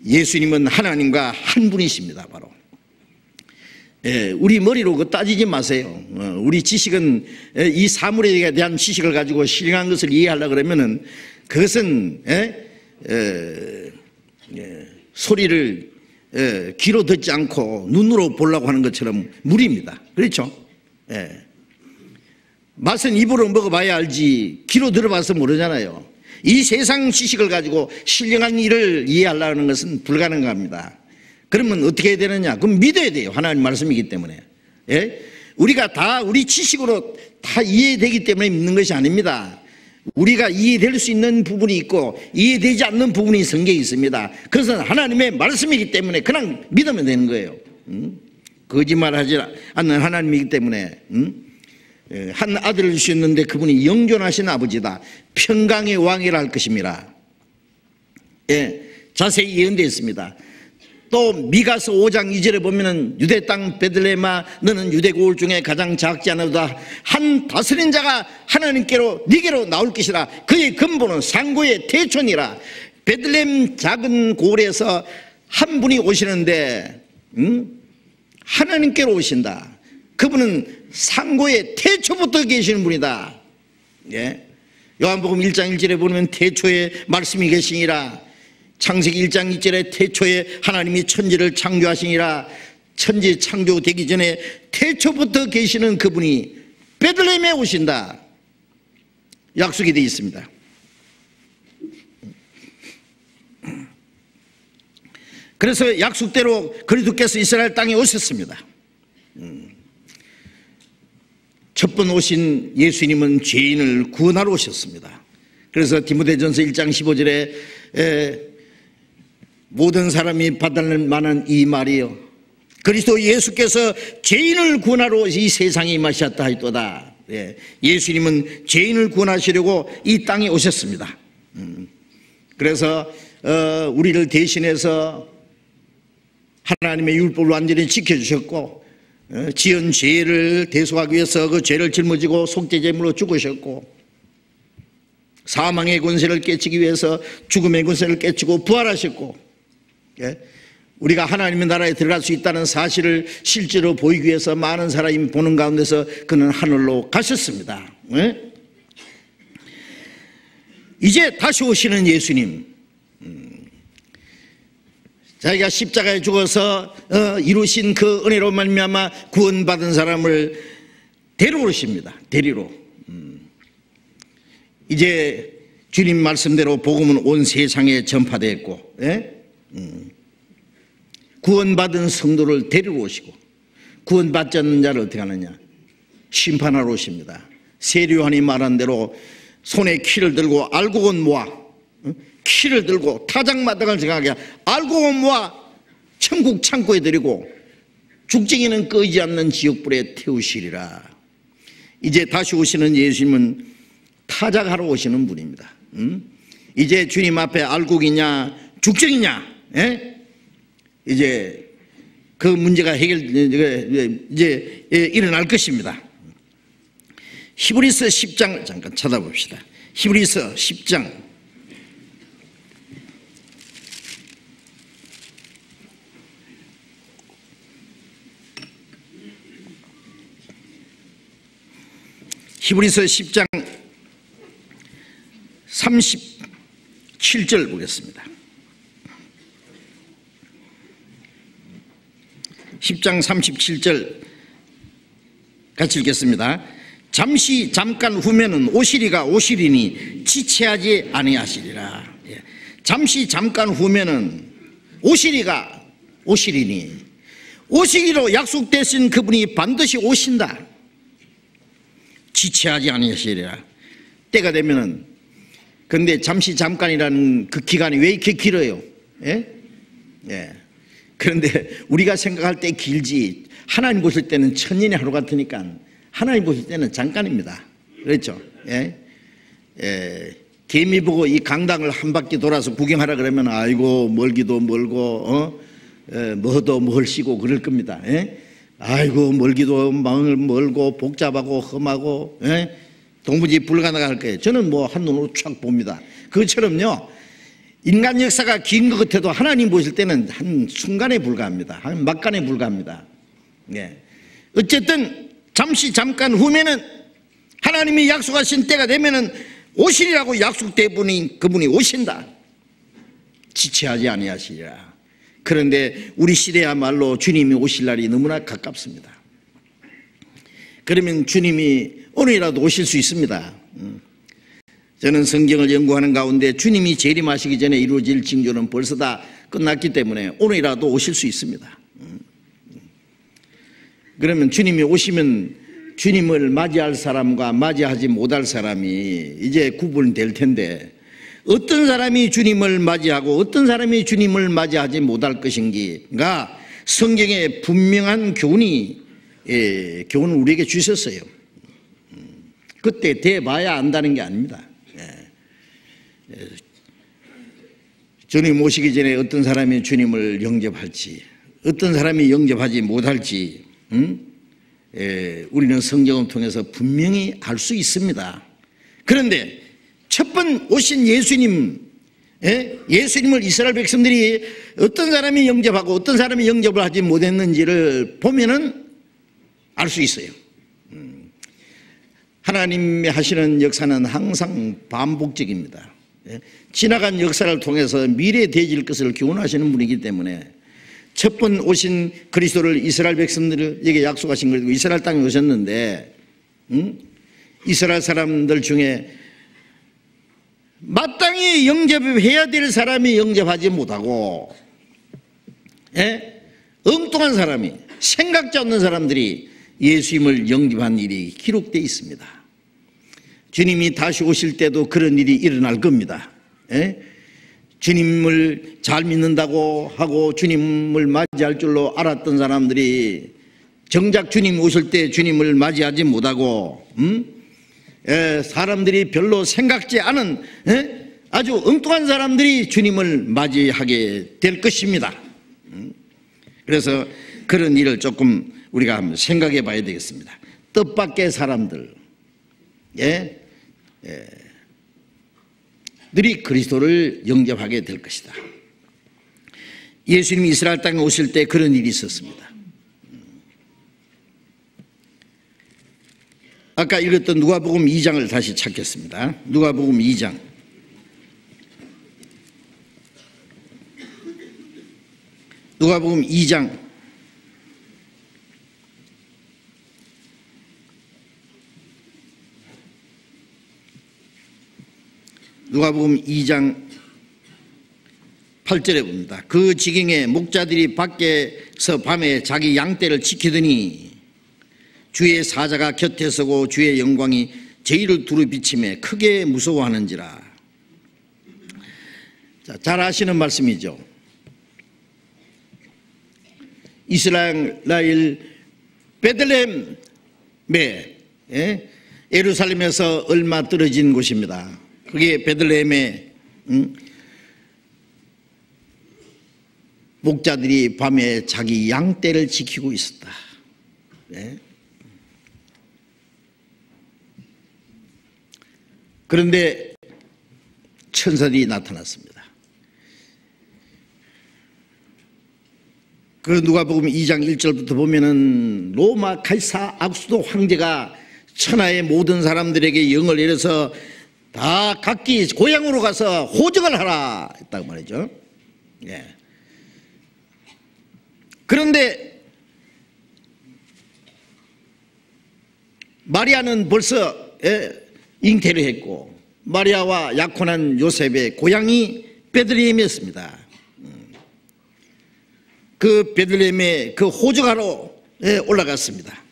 예수님은 하나님과 한 분이십니다. 바로. 예, 우리 머리로 그거 따지지 마세요. 우리 지식은 이 사물에 대한 지식을 가지고 신령한 것을 이해하려고 그러면은 그것은 소리를 귀로 듣지 않고 눈으로 보려고 하는 것처럼 무리입니다. 그렇죠? 예. 맛은 입으로 먹어봐야 알지 귀로 들어봐서 모르잖아요. 이 세상 지식을 가지고 신령한 일을 이해하려는 것은 불가능합니다. 그러면 어떻게 해야 되느냐? 그럼 믿어야 돼요. 하나님 말씀이기 때문에. 예? 우리가 다 우리 지식으로 다 이해되기 때문에 믿는 것이 아닙니다. 우리가 이해될 수 있는 부분이 있고 이해되지 않는 부분이 성경에 있습니다. 그것은 하나님의 말씀이기 때문에 그냥 믿으면 되는 거예요. 거짓말하지 않는 하나님이기 때문에 한 아들을 주셨는데 그분이 영존하신 아버지다. 평강의 왕이라 할 것입니다. 예, 자세히 예언되어 있습니다. 또 미가서 5장 2절에 보면은 유대 땅 베들레헴아 너는 유대 고을 중에 가장 작지 않으다. 한 다스린 자가 하나님께로 네게로 나올 것이라. 그의 근본은 상고의 태촌이라. 베들레헴 작은 고을에서 한 분이 오시는데 하나님께로 오신다. 그분은 상고의 태초부터 계시는 분이다. 예. 요한복음 1장 1절에 보면 태초에 말씀이 계시니라. 창세기 1장 2절에 태초에 하나님이 천지를 창조하시니라. 천지 창조되기 전에 태초부터 계시는 그분이 베들레헴에 오신다. 약속이 되어 있습니다. 그래서 약속대로 그리스도께서 이스라엘 땅에 오셨습니다. 첫 번 오신 예수님은 죄인을 구원하러 오셨습니다. 그래서 디모데전서 1장 15절에 모든 사람이 받을 만한 이 말이요 그리스도 예수께서 죄인을 구원하러 이 세상에 임하셨다 하였도다. 예수님은 죄인을 구원하시려고 이 땅에 오셨습니다. 그래서 우리를 대신해서 하나님의 율법을 완전히 지켜주셨고 지은 죄를 대속하기 위해서 그 죄를 짊어지고 속죄제물로 죽으셨고 사망의 권세를 깨치기 위해서 죽음의 권세를 깨치고 부활하셨고 우리가 하나님의 나라에 들어갈 수 있다는 사실을 실제로 보이기 위해서 많은 사람이 보는 가운데서 그는 하늘로 가셨습니다. 이제 다시 오시는 예수님, 자기가 십자가에 죽어서 이루신 그 은혜로 말미암아 구원받은 사람을 데려오십니다. 데리러. 이제 주님 말씀대로 복음은 온 세상에 전파되었고 구원받은 성도를 데리러 오시고 구원받지 않는 자를 어떻게 하느냐? 심판하러 오십니다. 세례요한이 말한 대로 손에 키를 들고 알고 온 모아 키를 들고 타작마당을 정하게 알고 온 모아 천국 창고에 들이고 죽쟁이는 꺼지지 않는 지옥불에 태우시리라. 이제 다시 오시는 예수님은 타작하러 오시는 분입니다. 이제 주님 앞에 알곡이냐 죽쟁이냐 이제 그 문제가 이제 일어날 것입니다. 히브리서 10장 잠깐 찾아봅시다. 히브리서 10장 37절 보겠습니다. 10장 37절 같이 읽겠습니다. 잠깐 후면은 오시리가 오시리니 지체하지 아니하시리라. 잠깐 후면은 오시리가 오시리니 오시기로 약속되신 그분이 반드시 오신다. 지체하지 아니하시리라. 때가 되면은 그런데 잠시 잠깐이라는 그 기간이 왜 이렇게 길어요? 예? 예. 그런데 우리가 생각할 때 길지, 하나님 보실 때는 천년의 하루 같으니까 하나님 보실 때는 잠깐입니다. 그렇죠? 예? 예. 개미 보고 이 강당을 한 바퀴 돌아서 구경하라 그러면 아이고 멀기도 멀고 뭐도 멀시고 그럴 겁니다. 예? 아이고 멀기도 멀고 복잡하고 험하고, 예? 도무지 불가능할 거예요. 저는 뭐 한눈으로 촥 봅니다. 그것처럼요, 인간 역사가 긴 것 같아도 하나님 보실 때는 한 순간에 불과합니다. 한 막간에 불과합니다. 예. 어쨌든 잠시 잠깐 후면은 하나님이 약속하신 때가 되면은 오시리라고 약속된 분이, 그분이 오신다. 지체하지 아니하시리라. 그런데 우리 시대야말로 주님이 오실 날이 너무나 가깝습니다. 그러면 주님이 오늘이라도 오실 수 있습니다. 저는 성경을 연구하는 가운데 주님이 재림하시기 전에 이루어질 징조는 벌써 다 끝났기 때문에 오늘이라도 오실 수 있습니다. 그러면 주님이 오시면 주님을 맞이할 사람과 맞이하지 못할 사람이 이제 구분될 텐데, 어떤 사람이 주님을 맞이하고 어떤 사람이 주님을 맞이하지 못할 것인가 성경에 분명한 교훈을 우리에게 주셨어요. 그때 돼봐야 안다는 게 아닙니다. 주님 오시기 전에 어떤 사람이 주님을 영접할지, 어떤 사람이 영접하지 못할지 우리는 성경을 통해서 분명히 알 수 있습니다. 그런데 첫 번 오신 예수님을 이스라엘 백성들이 어떤 사람이 영접하고 어떤 사람이 영접을 하지 못했는지를 보면은 알 수 있어요. 하나님이 하시는 역사는 항상 반복적입니다. 지나간 역사를 통해서 미래에 되어질 것을 교훈하시는 분이기 때문에 첫 번 오신 그리스도를 이스라엘 백성들에게 약속하신 거고, 이스라엘 땅에 오셨는데 이스라엘 사람들 중에 마땅히 영접해야 될 사람이 영접하지 못하고, 엉뚱한 사람이, 생각지 않는 사람들이 예수님을 영접한 일이 기록되어 있습니다. 주님이 다시 오실 때도 그런 일이 일어날 겁니다. 주님을 잘 믿는다고 하고 주님을 맞이할 줄로 알았던 사람들이 정작 주님 오실 때 주님을 맞이하지 못하고, 사람들이 별로 생각지 않은 아주 엉뚱한 사람들이 주님을 맞이하게 될 것입니다. 그래서 그런 일을 조금 우리가 한번 생각해 봐야 되겠습니다. 뜻밖의 사람들, 들이 그리스도를 영접하게 될 것이다. 예수님이 이스라엘 땅에 오실 때 그런 일이 있었습니다. 아까 읽었던 누가복음 2장을 다시 찾겠습니다. 누가복음 2장. 누가복음 2장. 누가복음 2장 8절에 봅니다. 그 지경에 목자들이 밖에서 밤에 자기 양떼를 지키더니 주의 사자가 곁에 서고 주의 영광이 제일을 두루 비치매 크게 무서워하는지라. 자, 잘 아시는 말씀이죠. 이스라엘 베들레헴에, 예루살렘에서 얼마 떨어진 곳입니다. 그게 베들레헴에 목자들이 밤에 자기 양떼를 지키고 있었다. 그런데 천사들이 나타났습니다. 그 누가복음 2장 1절부터 보면은 로마 칼사 악수도 황제가 천하의 모든 사람들에게 영을 내려서 다 각기 고향으로 가서 호적을 하라 했다고 말이죠. 그런데 마리아는 벌써 잉태를 했고, 마리아와 약혼한 요셉의 고향이 베들레헴이었습니다. 그 베들레헴에 그 호적하러 올라갔습니다.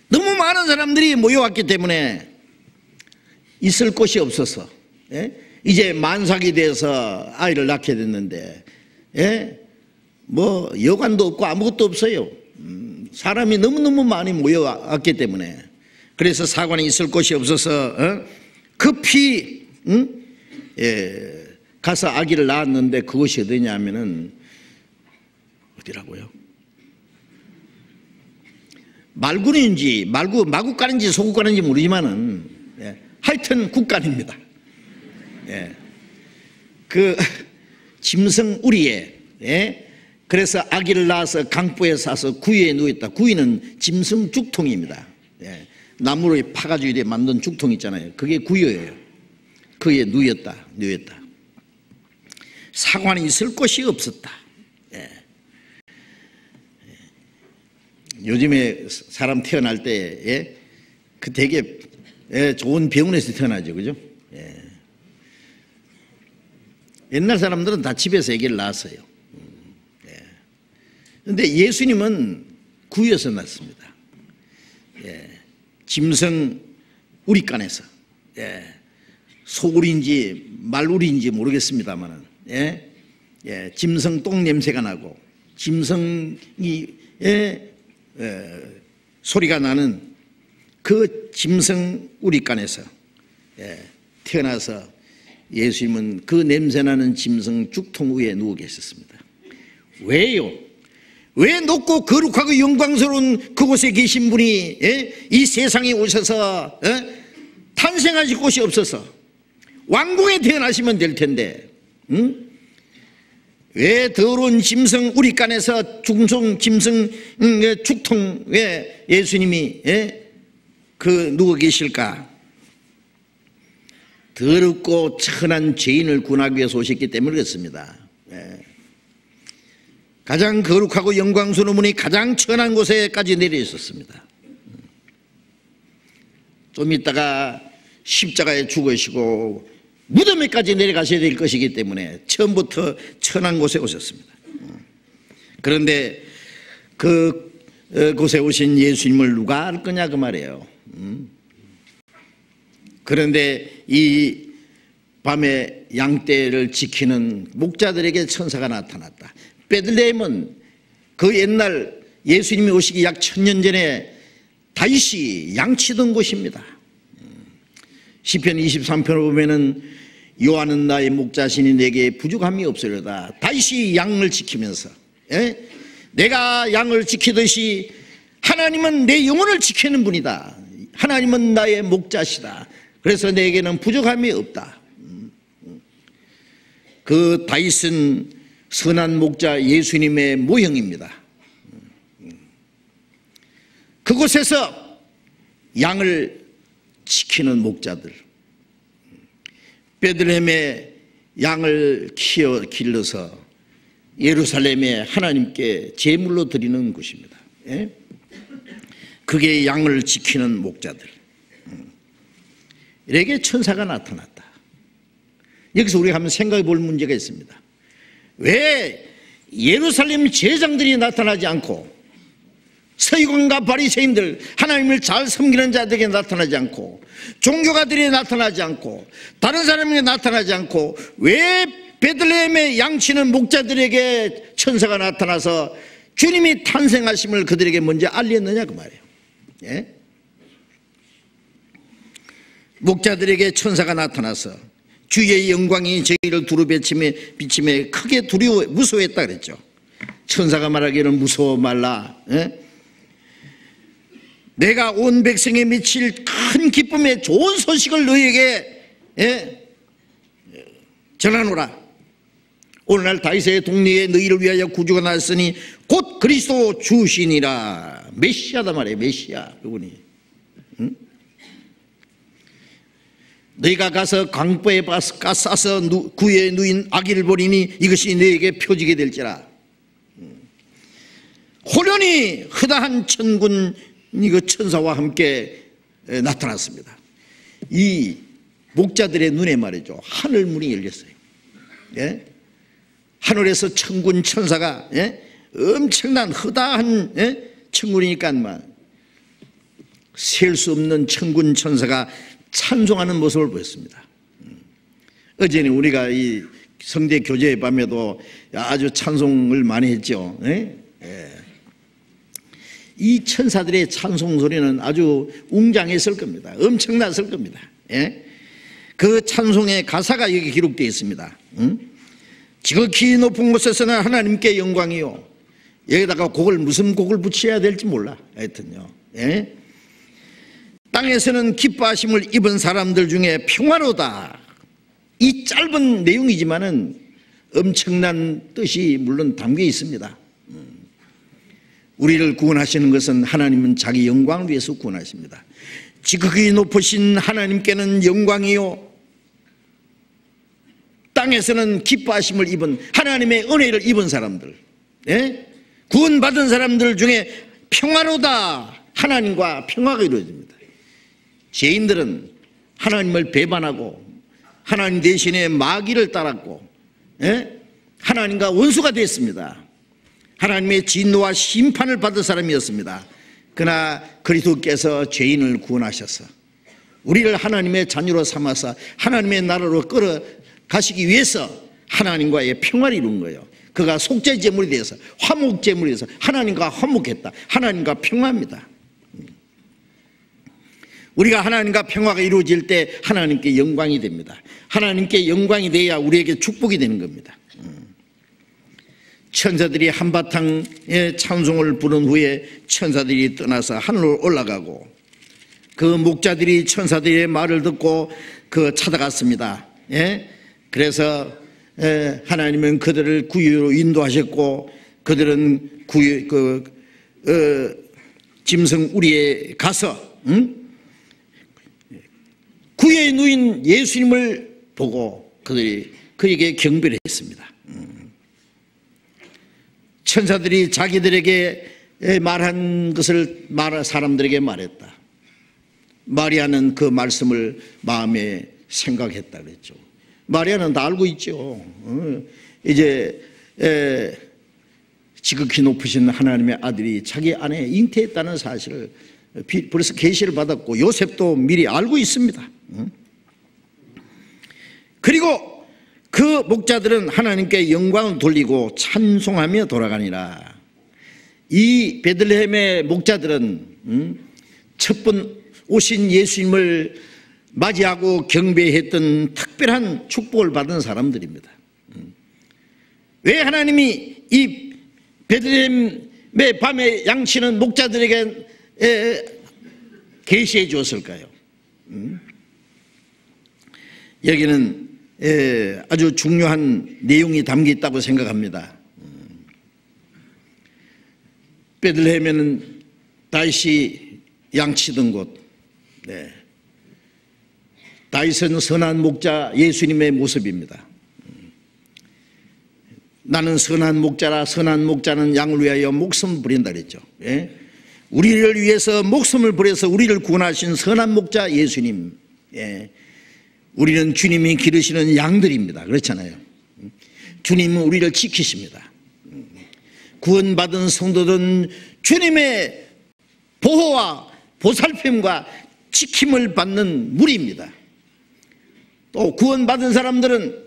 너무 많은 사람들이 모여왔기 때문에 있을 곳이 없어서 이제 만삭이 돼서 아이를 낳게 됐는데 뭐 여관도 없고 아무것도 없어요. 사람이 너무너무 많이 모여왔기 때문에. 그래서 사관이 있을 곳이 없어서 급히 가서 아기를 낳았는데 그것이 어디냐면은 어디라고요? 말군인지 마국간인지 소국간인지 모르지만은 하여튼 국간입니다. 그 짐승 우리에 그래서 아기를 낳아서 강보에 싸서 구유에 누웠다. 구유는 짐승 죽통입니다. 나무로 파가지고 이렇게 만든 죽통 있잖아요. 그게 구유예요. 그에 누웠다. 사관이 있을 곳이 없었다. 요즘에 사람 태어날 때 그 되게 좋은 병원에서 태어나죠, 그죠? 옛날 사람들은 다 집에서 아기를 낳았어요. 그런데 예수님은 구유에서 낳습니다. 짐승 우리간에서. 소우리인지 말우리인지 모르겠습니다만 짐승 똥 냄새가 나고 짐승이 소리가 나는 그 짐승 우리간에서 태어나서 예수님은 그 냄새나는 짐승 죽통 위에 누워 계셨습니다. 왜요? 왜 높고 거룩하고 영광스러운 그곳에 계신 분이 이 세상에 오셔서 탄생하실 곳이 없어서 왕궁에 태어나시면 될 텐데 왜 더러운 짐승 우리간에서 중성 짐승 죽통에 예수님이 누워 계실까? 더럽고 천한 죄인을 구원하기 위해서 오셨기 때문에 그렇습니다. 가장 거룩하고 영광스러운 분이 가장 천한 곳에까지 내려 있었습니다. 좀 있다가 십자가에 죽으시고 무덤에까지 내려가셔야 될 것이기 때문에 처음부터 천한 곳에 오셨습니다. 그런데 그곳에 오신 예수님을 누가 알 거냐 그 말이에요. 그런데 이 밤에 양떼를 지키는 목자들에게 천사가 나타났다. 베들레헴은 그 옛날 예수님이 오시기 약 1000년 전에 다윗이 양치던 곳입니다. 시편 23편을 보면은 여호와는 나의 목자시니 내게 부족함이 없으려다. 다윗이 양을 지키면서 내가 양을 지키듯이 하나님은 내 영혼을 지키는 분이다. 하나님은 나의 목자시다. 그래서 내게는 부족함이 없다. 그 다윗은 선한 목자 예수님의 모형입니다. 그곳에서 양을 지키는 목자들, 베들레헴에 양을 길러서 예루살렘에 하나님께 제물로 드리는 곳입니다. 그게 양을 지키는 목자들. 이렇게 천사가 나타났다. 여기서 우리가 한번 생각해 볼 문제가 있습니다. 왜 예루살렘 제장들이 나타나지 않고 서기관과 바리새인들, 하나님을 잘 섬기는 자들에게 나타나지 않고 종교가들이 나타나지 않고 다른 사람에게 나타나지 않고 왜 베들레헴에 양치는 목자들에게 천사가 나타나서 주님이 탄생하심을 그들에게 먼저 알렸느냐 그 말이에요. 목자들에게 천사가 나타나서 주의 영광이 저희를 두루비침에 크게 무서워했다 그랬죠. 천사가 말하기를 무서워 말라. 내가 온 백성에 미칠 큰 기쁨의 좋은 소식을 너희에게 전하노라. 오늘날 다윗의 동리에 너희를 위하여 구주가 나왔으니 곧 그리스도 주시니라. 메시아다 말이에요. 메시아 그분이. 너희가 가서 강보에 싸서 구유에 누인 아기를 보리니 이것이 너희에게 표지게 될지라. 호련히 허다한 천군 천사와 함께 나타났습니다. 이 목자들의 눈에 말이죠, 하늘문이 열렸어요. 하늘에서 천군 천사가 엄청난 허다한 천군이니까 셀 수 없는 천군 천사가 찬송하는 모습을 보였습니다. 어제는 우리가 이 성대 교제의 밤에도 아주 찬송을 많이 했죠. 이 천사들의 찬송 소리는 아주 웅장했을 겁니다. 엄청났을 겁니다. 그 찬송의 가사가 여기 기록되어 있습니다. 지극히 높은 곳에서는 하나님께 영광이요. 여기다가 무슨 곡을 붙여야 될지 몰라. 하여튼요. 땅에서는 기뻐하심을 입은 사람들 중에 평화로다. 이 짧은 내용이지만은 엄청난 뜻이 물론 담겨 있습니다. 우리를 구원하시는 것은 하나님은 자기 영광을 위해서 구원하십니다. 지극히 높으신 하나님께는 영광이요. 땅에서는 기뻐하심을 입은 하나님의 은혜를 입은 사람들, 구원받은 사람들 중에 평화로다. 하나님과 평화가 이루어집니다. 죄인들은 하나님을 배반하고 하나님 대신에 마귀를 따랐고 하나님과 원수가 됐습니다. 하나님의 진노와 심판을 받을 사람이었습니다. 그러나 그리스도께서 죄인을 구원하셔서 우리를 하나님의 자녀로 삼아서 하나님의 나라로 끌어가시기 위해서 하나님과의 평화를 이룬 거예요. 그가 속죄제물이 되어서 화목제물이 되어서 하나님과 화목했다. 하나님과 평화입니다. 우리가 하나님과 평화가 이루어질 때 하나님께 영광이 됩니다. 하나님께 영광이 돼야 우리에게 축복이 되는 겁니다. 천사들이 한바탕의 찬송을 부른 후에 천사들이 떠나서 하늘로 올라가고 그 목자들이 천사들의 말을 듣고 찾아갔습니다. 그래서 하나님은 그들을 구유로 인도하셨고 그들은 짐승 우리에 가서 구유에 누인 예수님을 보고 그들이 그에게 경배를 했습니다. 천사들이 자기들에게 말한 것을 사람들에게 말했다. 마리아는 그 말씀을 마음에 생각했다 그랬죠. 마리아는 다 알고 있죠. 이제 지극히 높으신 하나님의 아들이 자기 아내 잉태했다는 사실을 벌써 계시를 받았고 요셉도 미리 알고 있습니다. 그리고 그 목자들은 하나님께 영광을 돌리고 찬송하며 돌아가니라. 이 베들레헴의 목자들은 첫 번 오신 예수님을 맞이하고 경배했던 특별한 축복을 받은 사람들입니다. 왜 하나님이 이 베들레헴의 밤에 양치는 목자들에게 계시해 주었을까요? 여기는 아주 중요한 내용이 담겨 있다고 생각합니다. 베들레헴에는 다윗이 양치던 곳, 다윗은 선한 목자 예수님의 모습입니다. 나는 선한 목자라. 선한 목자는 양을 위하여 목숨을 버린다 그랬죠. 우리를 위해서 목숨을 버려서 우리를 구원하신 선한 목자 예수님. 우리는 주님이 기르시는 양들입니다. 그렇잖아요. 주님은 우리를 지키십니다. 구원받은 성도들은 주님의 보호와 보살핌과 지킴을 받는 무리입니다. 또 구원받은 사람들은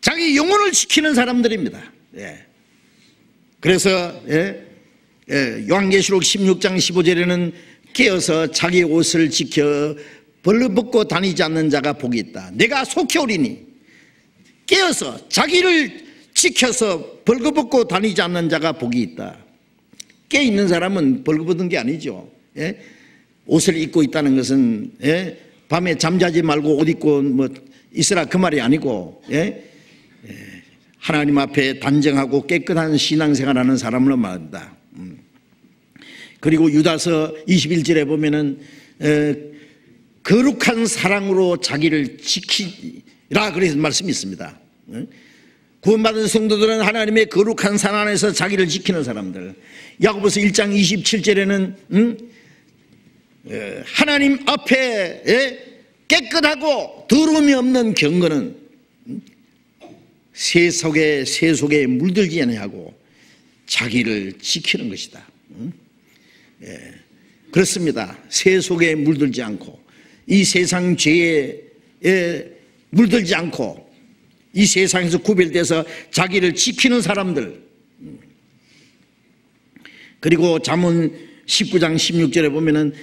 자기 영혼을 지키는 사람들입니다. 그래서 요한계시록 16장 15절에는 깨어서 자기 옷을 지켜 벌거벗고 다니지 않는 자가 복이 있다. 내가 속히 오리니 깨어서 자기를 지켜서 벌거벗고 다니지 않는 자가 복이 있다. 깨있는 사람은 벌거벗은 게 아니죠. 옷을 입고 있다는 것은 밤에 잠자지 말고 옷 입고 있으라 그 말이 아니고 하나님 앞에 단정하고 깨끗한 신앙생활하는 사람을 말한다. 그리고 유다서 21절에 보면은 거룩한 사랑으로 자기를 지키라 그래서 말씀이 있습니다. 구원받은 성도들은 하나님의 거룩한 사랑 안에서 자기를 지키는 사람들. 야고보서 1장 27절에는 하나님 앞에 깨끗하고 더러움이 없는 경건은 새 속에 물들지 아니하고 자기를 지키는 것이다. 그렇습니다. 새 속에 물들지 않고 이 세상 죄에 물들지 않고 이 세상에서 구별돼서 자기를 지키는 사람들, 그리고 잠언 19장 16절에 보면은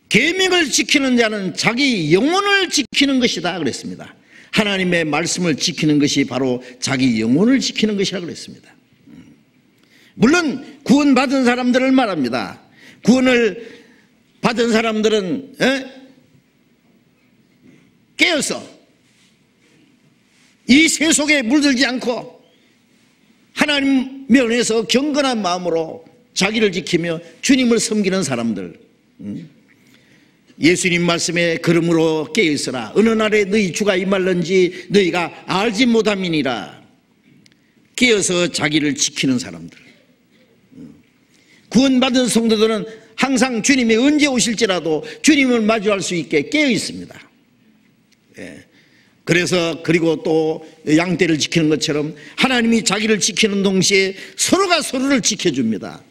계명을 지키는 자는 자기 영혼을 지키는 것이다 그랬습니다. 하나님의 말씀을 지키는 것이 바로 자기 영혼을 지키는 것이라 그랬습니다. 물론 구원받은 사람들을 말합니다. 구원을 받은 사람들은 깨어서 이 세속에 물들지 않고 하나님 면에서 경건한 마음으로 자기를 지키며 주님을 섬기는 사람들, 예수님 말씀에 그러므로 깨어있으라. 어느 날에 너희 주가 임할는지 너희가 알지 못함이니라. 깨어서 자기를 지키는 사람들. 구원받은 성도들은 항상 주님이 언제 오실지라도 주님을 마주할 수 있게 깨어 있습니다. 그래서 그리고 또 양떼를 지키는 것처럼 하나님이 자기를 지키는 동시에 서로가 서로를 지켜줍니다.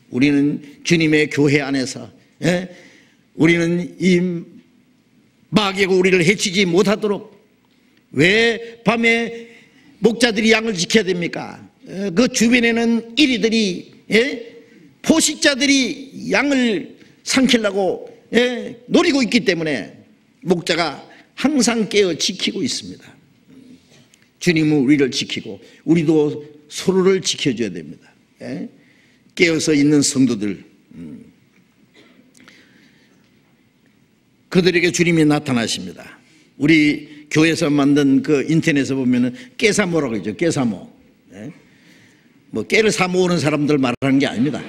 우리는 주님의 교회 안에서 우리는 이 마귀가 우리를 해치지 못하도록, 왜 밤에 목자들이 양을 지켜야 됩니까? 그 주변에는 이리들이 포식자들이 양을 삼키려고 노리고 있기 때문에 목자가 항상 깨어 지키고 있습니다. 주님은 우리를 지키고 우리도 서로를 지켜줘야 됩니다. 깨어서 있는 성도들, 그들에게 주님이 나타나십니다. 우리 교회에서 만든 그 인터넷에 보면은 깨사모라고 그러죠. 깨사모. 뭐 깨를 사 모으는 사람들 말하는 게 아닙니다.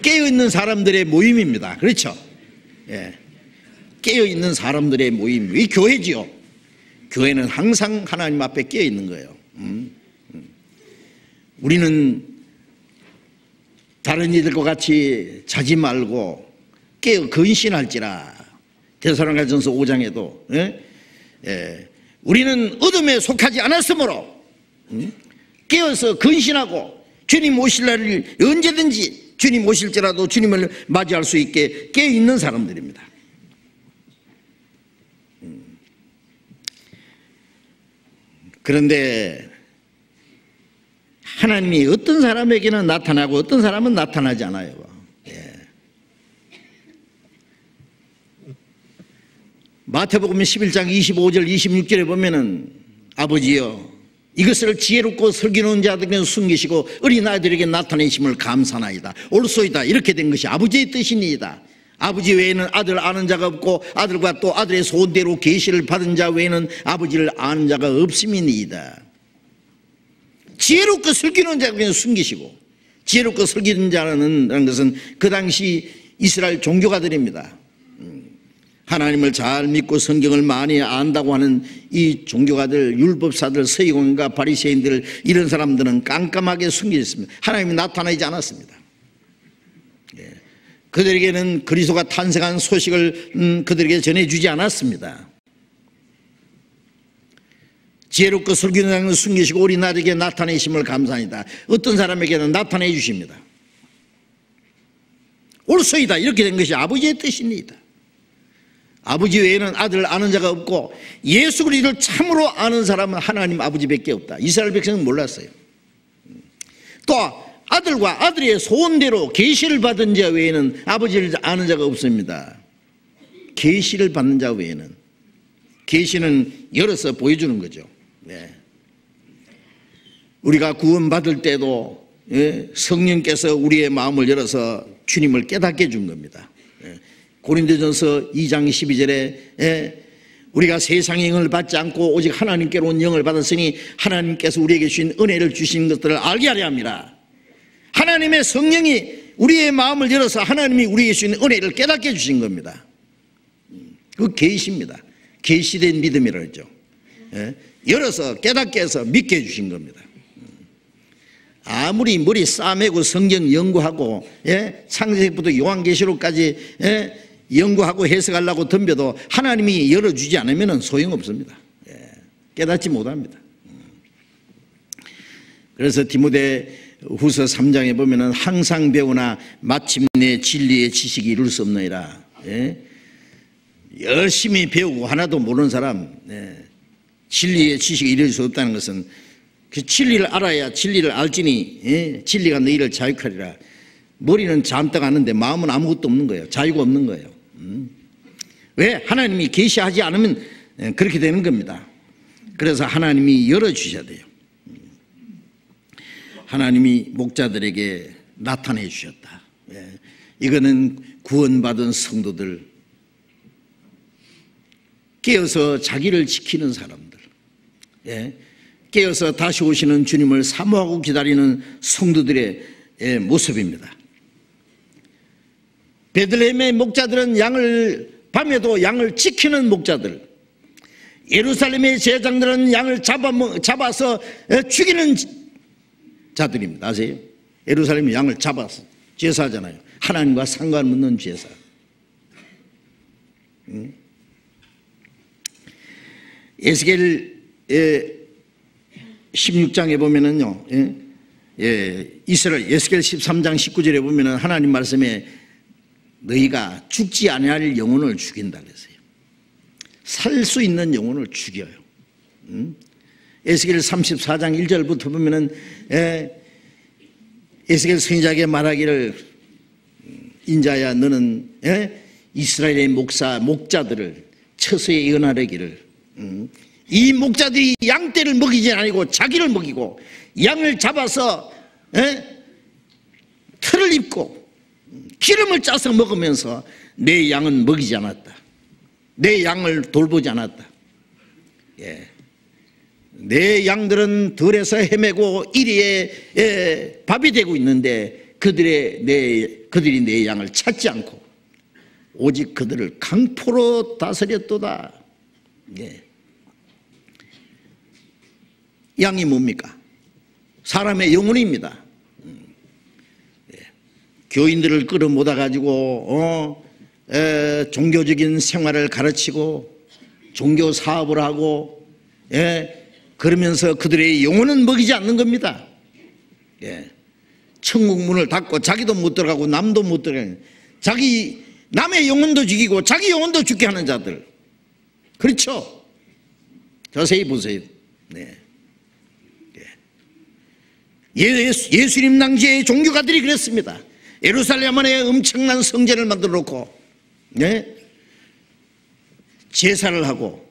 깨어있는 사람들의 모임입니다. 그렇죠? 깨어있는 사람들의 모임, 이 교회지요. 교회는 항상 하나님 앞에 깨어있는 거예요. 우리는 다른 이들과 같이 자지 말고 깨어 근신할지라. 데살로니가전서 5장에도 우리는 어둠에 속하지 않았으므로 깨어서 근신하고 주님 오실 날을 언제든지 주님 오실지라도 주님을 맞이할 수 있게 깨어있는 사람들입니다. 그런데 하나님이 어떤 사람에게는 나타나고 어떤 사람은 나타나지 않아요. 마태복음 11장 25절 26절에 보면은 아버지여 이것을 지혜롭고 슬기로운 자들에게 숨기시고 어린아이들에게 나타내심을 감사나이다. 옳소이다. 이렇게 된 것이 아버지의 뜻이니이다. 아버지 외에는 아들 아는 자가 없고 아들과 또 아들의 소원대로 계시를 받은 자 외에는 아버지를 아는 자가 없음이니이다. 지혜롭고 슬기로운 자에게 숨기시고, 지혜롭고 슬기로운 자라는 것은 그 당시 이스라엘 종교가들입니다. 하나님을 잘 믿고 성경을 많이 안다고 하는 이 종교가들, 율법사들, 서기관과 바리새인들, 이런 사람들은 깜깜하게 숨겨졌습니다. 하나님이 나타나지 않았습니다. 그들에게는 그리스도가 탄생한 소식을 그들에게 전해주지 않았습니다. 지혜롭고 슬기로운 자를 숨기시고 어린아이에게 나타내심을 감사합니다. 어떤 사람에게는 나타내 주십니다. 옳소이다. 이렇게 된 것이 아버지의 뜻입니다. 아버지 외에는 아들을 아는 자가 없고 예수 그리스도를 참으로 아는 사람은 하나님 아버지밖에 없다. 이스라엘 백성은 몰랐어요. 또 아들과 아들의 소원대로 계시를 받은 자 외에는 아버지를 아는 자가 없습니다. 계시를 받는 자 외에는, 계시는 열어서 보여주는 거죠. 우리가 구원받을 때도 성령께서 우리의 마음을 열어서 주님을 깨닫게 해준 겁니다. 고린도전서 2장 12절에 우리가 세상의 영을 받지 않고 오직 하나님께로 온 영을 받았으니 하나님께서 우리에게 주신 은혜를 주신 것들을 알게 하려 함이라. 하나님의 성령이 우리의 마음을 열어서 하나님이 우리에게 주신 은혜를 깨닫게 해주신 겁니다. 그 계시입니다. 계시된 믿음이라고 하죠. 열어서 깨닫게 해서 믿게 해주신 겁니다. 아무리 머리 싸매고 성경 연구하고 창세기부터 요한계시록까지 연구하고 해석하려고 덤벼도 하나님이 열어주지 않으면 소용없습니다. 깨닫지 못합니다. 그래서 디모데 후서 3장에 보면은 항상 배우나 마침내 진리의 지식이 이룰 수 없느니라. 열심히 배우고 하나도 모르는 사람, 진리의 지식이 이룰 수 없다는 것은 그 진리를 알아야 진리를 알지니 진리가 너희를 자유하리라. 머리는 잠딱 아는데 마음은 아무것도 없는 거예요. 자유가 없는 거예요. 왜? 하나님이 계시하지 않으면 그렇게 되는 겁니다. 그래서 하나님이 열어주셔야 돼요. 하나님이 목자들에게 나타내 주셨다. 이거는 구원받은 성도들, 깨어서 자기를 지키는 사람들, 깨어서 다시 오시는 주님을 사모하고 기다리는 성도들의 모습입니다. 베들레헴의 목자들은 밤에도 양을 지키는 목자들, 예루살렘의 제장들은 양을 잡아서 죽이는 자들입니다. 아세요? 예루살렘의 양을 잡아서 제사하잖아요. 하나님과 상관없는 제사. 에스겔 16장에 보면은요, 이스라엘 에스겔 13장 19절에 보면은 하나님 말씀에 너희가 죽지 아니할 영혼을 죽인다 그랬어요. 살 수 있는 영혼을 죽여요. 에스겔 34장 1절부터 보면은 에스겔 선지자에게 말하기를, 인자야 너는 이스라엘의 목자들을 처소에 연하르기를, 이 목자들이 양떼를 먹이지 아니고 자기를 먹이고 양을 잡아서 털을 입고 기름을 짜서 먹으면서 내 양은 먹이지 않았다. 내 양을 돌보지 않았다. 내 양들은 들에서 헤매고 이리에 밥이 되고 있는데 그들이 내 양을 찾지 않고 오직 그들을 강포로 다스렸도다. 양이 뭡니까? 사람의 영혼입니다. 교인들을 끌어모아 가지고 종교적인 생활을 가르치고 종교 사업을 하고 그러면서 그들의 영혼은 먹이지 않는 겁니다. 천국 문을 닫고 자기도 못 들어가고 남도 못 들어가고 남의 영혼도 죽이고 자기 영혼도 죽게 하는 자들. 그렇죠? 자세히 보세요. 예수님 당시의 종교가들이 그랬습니다. 예루살렘 안에 엄청난 성전을 만들어 놓고 제사를 하고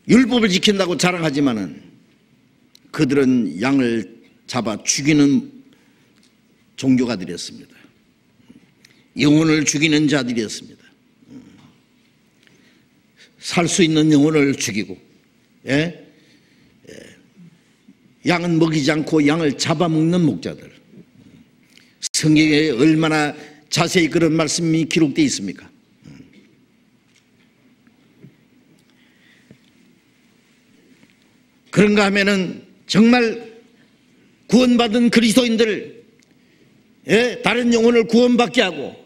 율법을 지킨다고 자랑하지만은 그들은 양을 잡아 죽이는 종교가들이었습니다. 영혼을 죽이는 자들이었습니다. 살 수 있는 영혼을 죽이고 양은 먹이지 않고 양을 잡아먹는 목자들. 성경에 얼마나 자세히 그런 말씀이 기록되어 있습니까? 그런가 하면은 정말 구원받은 그리스도인들, 다른 영혼을 구원받게 하고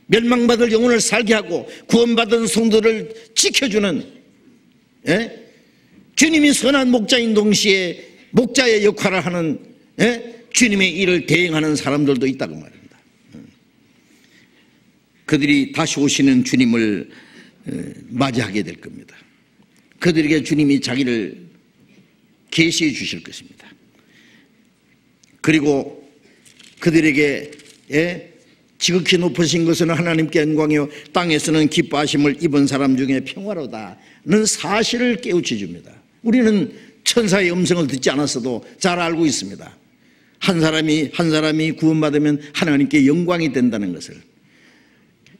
멸망받을 영혼을 살게 하고 구원받은 성도를 지켜주는 주님이 선한 목자인 동시에 목자의 역할을 하는 주님의 일을 대행하는 사람들도 있다고 말입니다. 그들이 다시 오시는 주님을 맞이하게 될 겁니다. 그들에게 주님이 자기를 계시해 주실 것입니다. 그리고 그들에게 지극히 높으신 것은 하나님께 영광이요 땅에서는 기뻐하심을 입은 사람 중에 평화로다는 사실을 깨우쳐 줍니다. 우리는 천사의 음성을 듣지 않았어도 잘 알고 있습니다. 한 사람이 구원받으면 하나님께 영광이 된다는 것을,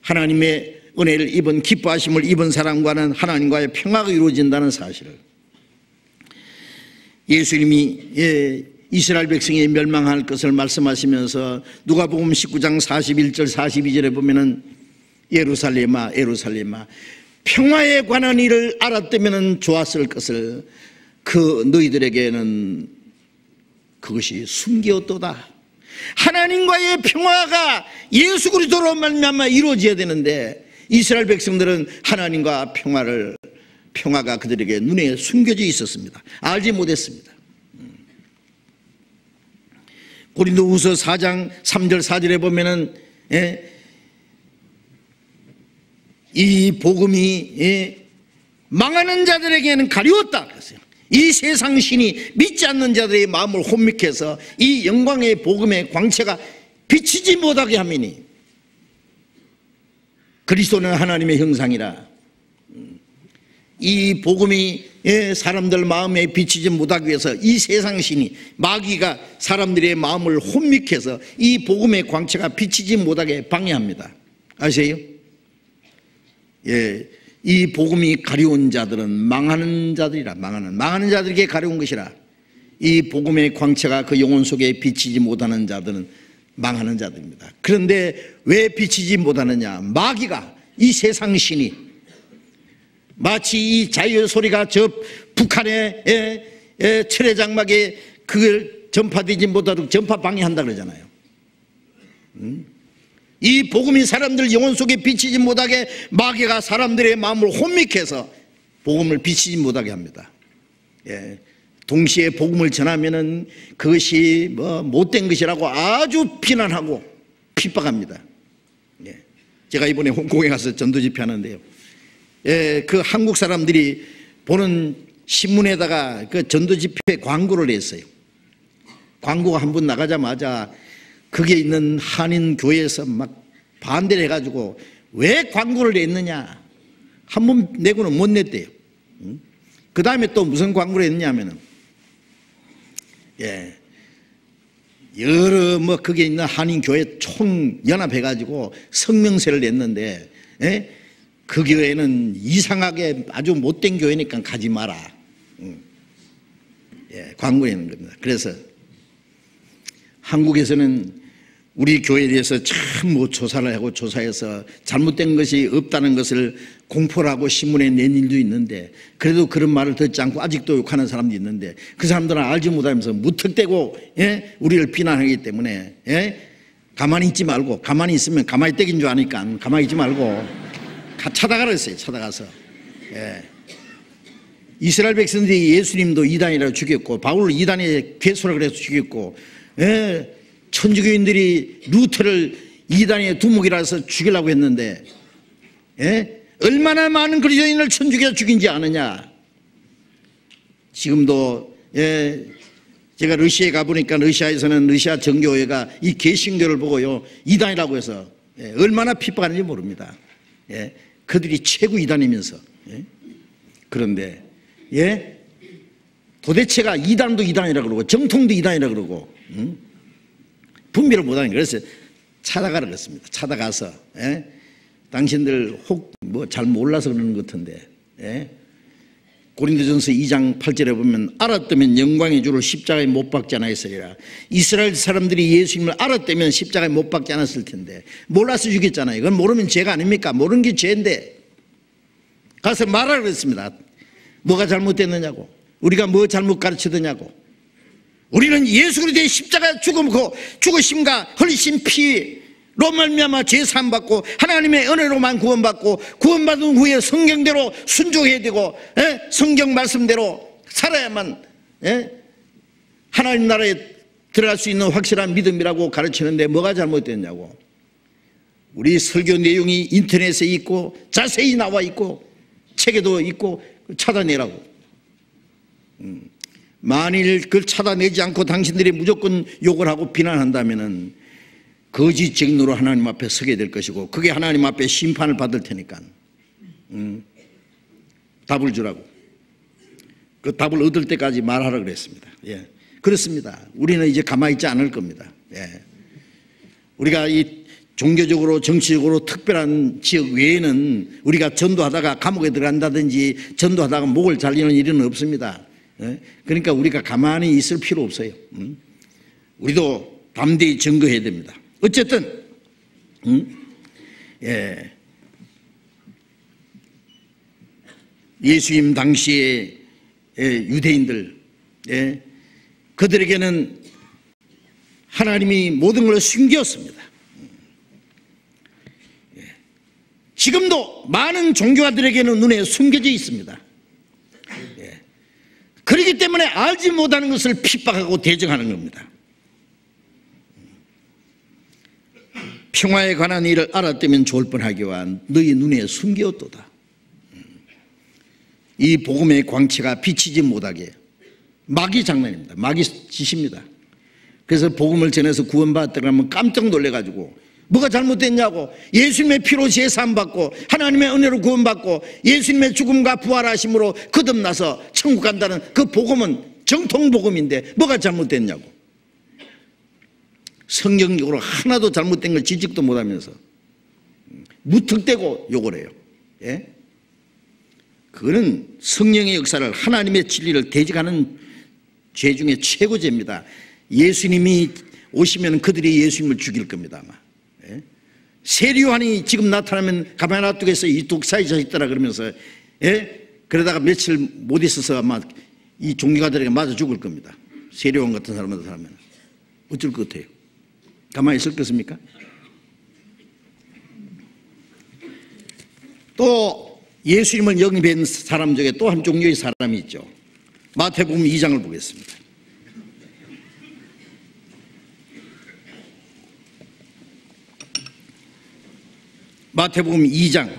하나님의 은혜를 입은 기뻐하심을 입은 사람과는 하나님과의 평화가 이루어진다는 사실을, 예수님이 이스라엘 백성이 멸망할 것을 말씀하시면서 누가복음 19장 41절 42절에 보면은 예루살렘아 예루살렘아 평화에 관한 일을 알았다면 좋았을 것을 그 너희들에게는 그것이 숨기었도다. 하나님과의 평화가 예수 그리스도로 말미암아 이루어져야 되는데 이스라엘 백성들은 하나님과 평화가 그들에게 눈에 숨겨져 있었습니다. 알지 못했습니다. 고린도후서 4장 3절 4절에 보면은 이 복음이 망하는 자들에게는 가리웠다 그랬어요. 이 세상 신이 믿지 않는 자들의 마음을 혼미케 해서 이 영광의 복음의 광채가 비치지 못하게 함이니 그리스도는 하나님의 형상이라. 이 복음이 사람들 마음에 비치지 못하기 위해서 이 세상 신이 마귀가 사람들의 마음을 혼미케 해서 이 복음의 광채가 비치지 못하게 방해합니다. 아세요? 예, 이 복음이 가려운 자들은 망하는 자들이라. 망하는 자들에게 가려운 것이라. 이 복음의 광채가 그 영혼 속에 비치지 못하는 자들은 망하는 자들입니다. 그런데 왜 비치지 못하느냐? 마귀가, 이 세상 신이 마치 이 자유의 소리가 저 북한의 철의 장막에 그걸 전파되지 못하도록 전파 방해한다 그러잖아요. 이 복음이 사람들 영혼 속에 비치지 못하게 마귀가 사람들의 마음을 혼미케 해서 복음을 비치지 못하게 합니다. 예. 동시에 복음을 전하면은 그것이 뭐 못된 것이라고 아주 비난하고 핍박합니다. 예. 제가 이번에 홍콩에 가서 전도 집회하는데요. 예, 그 한국 사람들이 보는 신문에다가 그 전도 집회 광고를 냈어요. 광고가 한 번 나가자마자 거기에 있는 한인 교회에서 막 반대를 해가지고 왜 광고를 냈느냐, 한 번 내고는 못 냈대요. 그 다음에 또 무슨 광고를 했냐면은 예, 여러 뭐 거기에 있는 한인 교회 총 연합해가지고 성명서를 냈는데, 예? 그 교회는 이상하게 아주 못된 교회니까 가지 마라. 예, 광고하는 겁니다. 그래서 한국에서는 우리 교회에 대해서 참 뭐 조사를 하고 조사해서 잘못된 것이 없다는 것을 공포를 하고 신문에 낸 일도 있는데, 그래도 그런 말을 듣지 않고 아직도 욕하는 사람도 있는데, 그 사람들은 알지 못하면서 무턱대고 예? 우리를 비난하기 때문에 예? 가만히 있지 말고, 가만히 있으면 가만히 떼긴 줄 아니까 가만히 있지 말고 찾아가라 했어요. 찾아가서. 예. 이스라엘 백성들이 예수님도 이단이라고 죽였고, 바울을 이단의 괴수라 그래서 죽였고, 예. 천주교인들이 루터를 이단의 두목이라서 죽이려고 했는데, 예? 얼마나 많은 그리스도인을 천주교가 죽인지 아느냐. 지금도 예, 제가 러시아에 가보니까 러시아에서는 러시아 정교회가 이 개신교를 보고요 이단이라고 해서 예, 얼마나 핍박하는지 모릅니다. 예, 그들이 최고 이단이면서. 예? 그런데 예? 도대체가 이단도 이단이라고 그러고 정통도 이단이라고 그러고 분별을 못하는 거예요. 그래서 찾아가라 그랬습니다. 찾아가서 예? 당신들 혹 뭐 잘 몰라서 그러는 것 같은데, 예? 고린도전서 2장 8절에 보면 알았다면 영광의 주를 십자가에 못 박지 않았으리라. 이스라엘 사람들이 예수님을 알았다면 십자가에 못 박지 않았을 텐데 몰라서 죽였잖아요. 그건 모르면 죄가 아닙니까? 모르는 게 죄인데 가서 말하라 그랬습니다. 뭐가 잘못됐느냐고, 우리가 뭐 잘못 가르치느냐고. 우리는 예수 그리스도의 십자가 죽으심과 흘리신 피로 말미암아 죄 사함 받고 하나님의 은혜로만 구원받고, 구원받은 후에 성경대로 순종해야 되고, 예? 성경 말씀대로 살아야만 예? 하나님 나라에 들어갈 수 있는 확실한 믿음이라고 가르치는데 뭐가 잘못됐냐고. 우리 설교 내용이 인터넷에 있고 자세히 나와 있고 책에도 있고 찾아내라고. 만일 그걸 찾아내지 않고 당신들이 무조건 욕을 하고 비난한다면은 거짓 증거로 하나님 앞에 서게 될 것이고, 그게 하나님 앞에 심판을 받을 테니까 답을 주라고. 그 답을 얻을 때까지 말하라 그랬습니다. 예, 그렇습니다. 우리는 이제 가만히 있지 않을 겁니다. 예. 우리가 이 종교적으로 정치적으로 특별한 지역 외에는 우리가 전도하다가 감옥에 들어간다든지 전도하다가 목을 잘리는 일은 없습니다. 예? 그러니까 우리가 가만히 있을 필요 없어요. 우리도 담대히 증거해야 됩니다. 어쨌든 예. 예수님 당시에 유대인들, 예. 그들에게는 하나님이 모든 걸 숨겼습니다. 예. 지금도 많은 종교가들에게는 눈에 숨겨져 있습니다. 예. 그렇기 때문에 알지 못하는 것을 핍박하고 대적하는 겁니다. 평화에 관한 일을 알았다면 좋을 뻔하기와 너희 눈에 숨겼도다. 이 복음의 광채가 비치지 못하게 마귀 장난입니다. 마귀 짓입니다. 그래서 복음을 전해서 구원받았다고 하면 깜짝 놀래가지고 뭐가 잘못됐냐고, 예수님의 피로 제사함받고 하나님의 은혜로 구원받고 예수님의 죽음과 부활하심으로 거듭나서 천국 간다는 그 복음은 정통복음인데 뭐가 잘못됐냐고, 성경적으로 하나도 잘못된 걸 지적도 못하면서 무턱대고 욕을 해요. 예? 그거는 성령의 역사를, 하나님의 진리를 대적하는 죄 중에 최고죄입니다. 예수님이 오시면 그들이 예수님을 죽일 겁니다 아마. 예? 세리요한이 지금 나타나면 가만히 놔두겠어요, 이 독사의 자식들아 그러면서. 예? 그러다가 며칠 못 있어서 아마 이 종교가들에게 맞아 죽을 겁니다. 세리요한 같은 사람한테 하면 어쩔 것 같아요? 가만히 있을 것입니까? 또 예수님을 영입한 사람 중에 또 한 종류의 사람이 있죠. 마태복음 2장을 보겠습니다. 마태복음 2장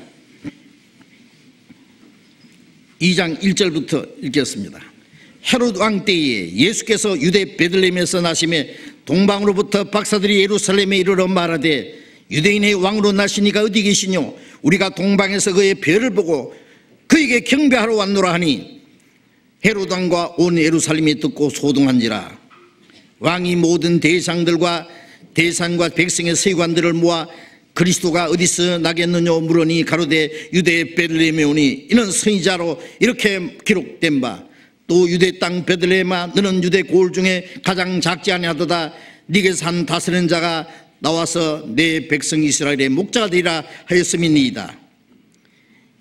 1절부터 읽겠습니다. 헤롯 왕 때에 예수께서 유대 베들레헴에서 나심에 동방으로부터 박사들이 예루살렘에 이르러 말하되 유대인의 왕으로 나시니가 어디 계시뇨? 우리가 동방에서 그의 별을 보고 그에게 경배하러 왔노라 하니 헤롯 왕과 온 예루살렘이 듣고 소동한지라. 왕이 모든 대상과 백성의 서기관들을 모아 그리스도가 어디서 나겠느냐 물으니 가로되 유대 베들레헴에 오니 이는 선지자로 이렇게 기록된 바 또 유대 땅 베들레헴아 너는 유대 고을 중에 가장 작지 아니하도다. 네게서 한 다스리는 자가 나와서 내 백성 이스라엘의 목자가 되리라 하였음이니이다.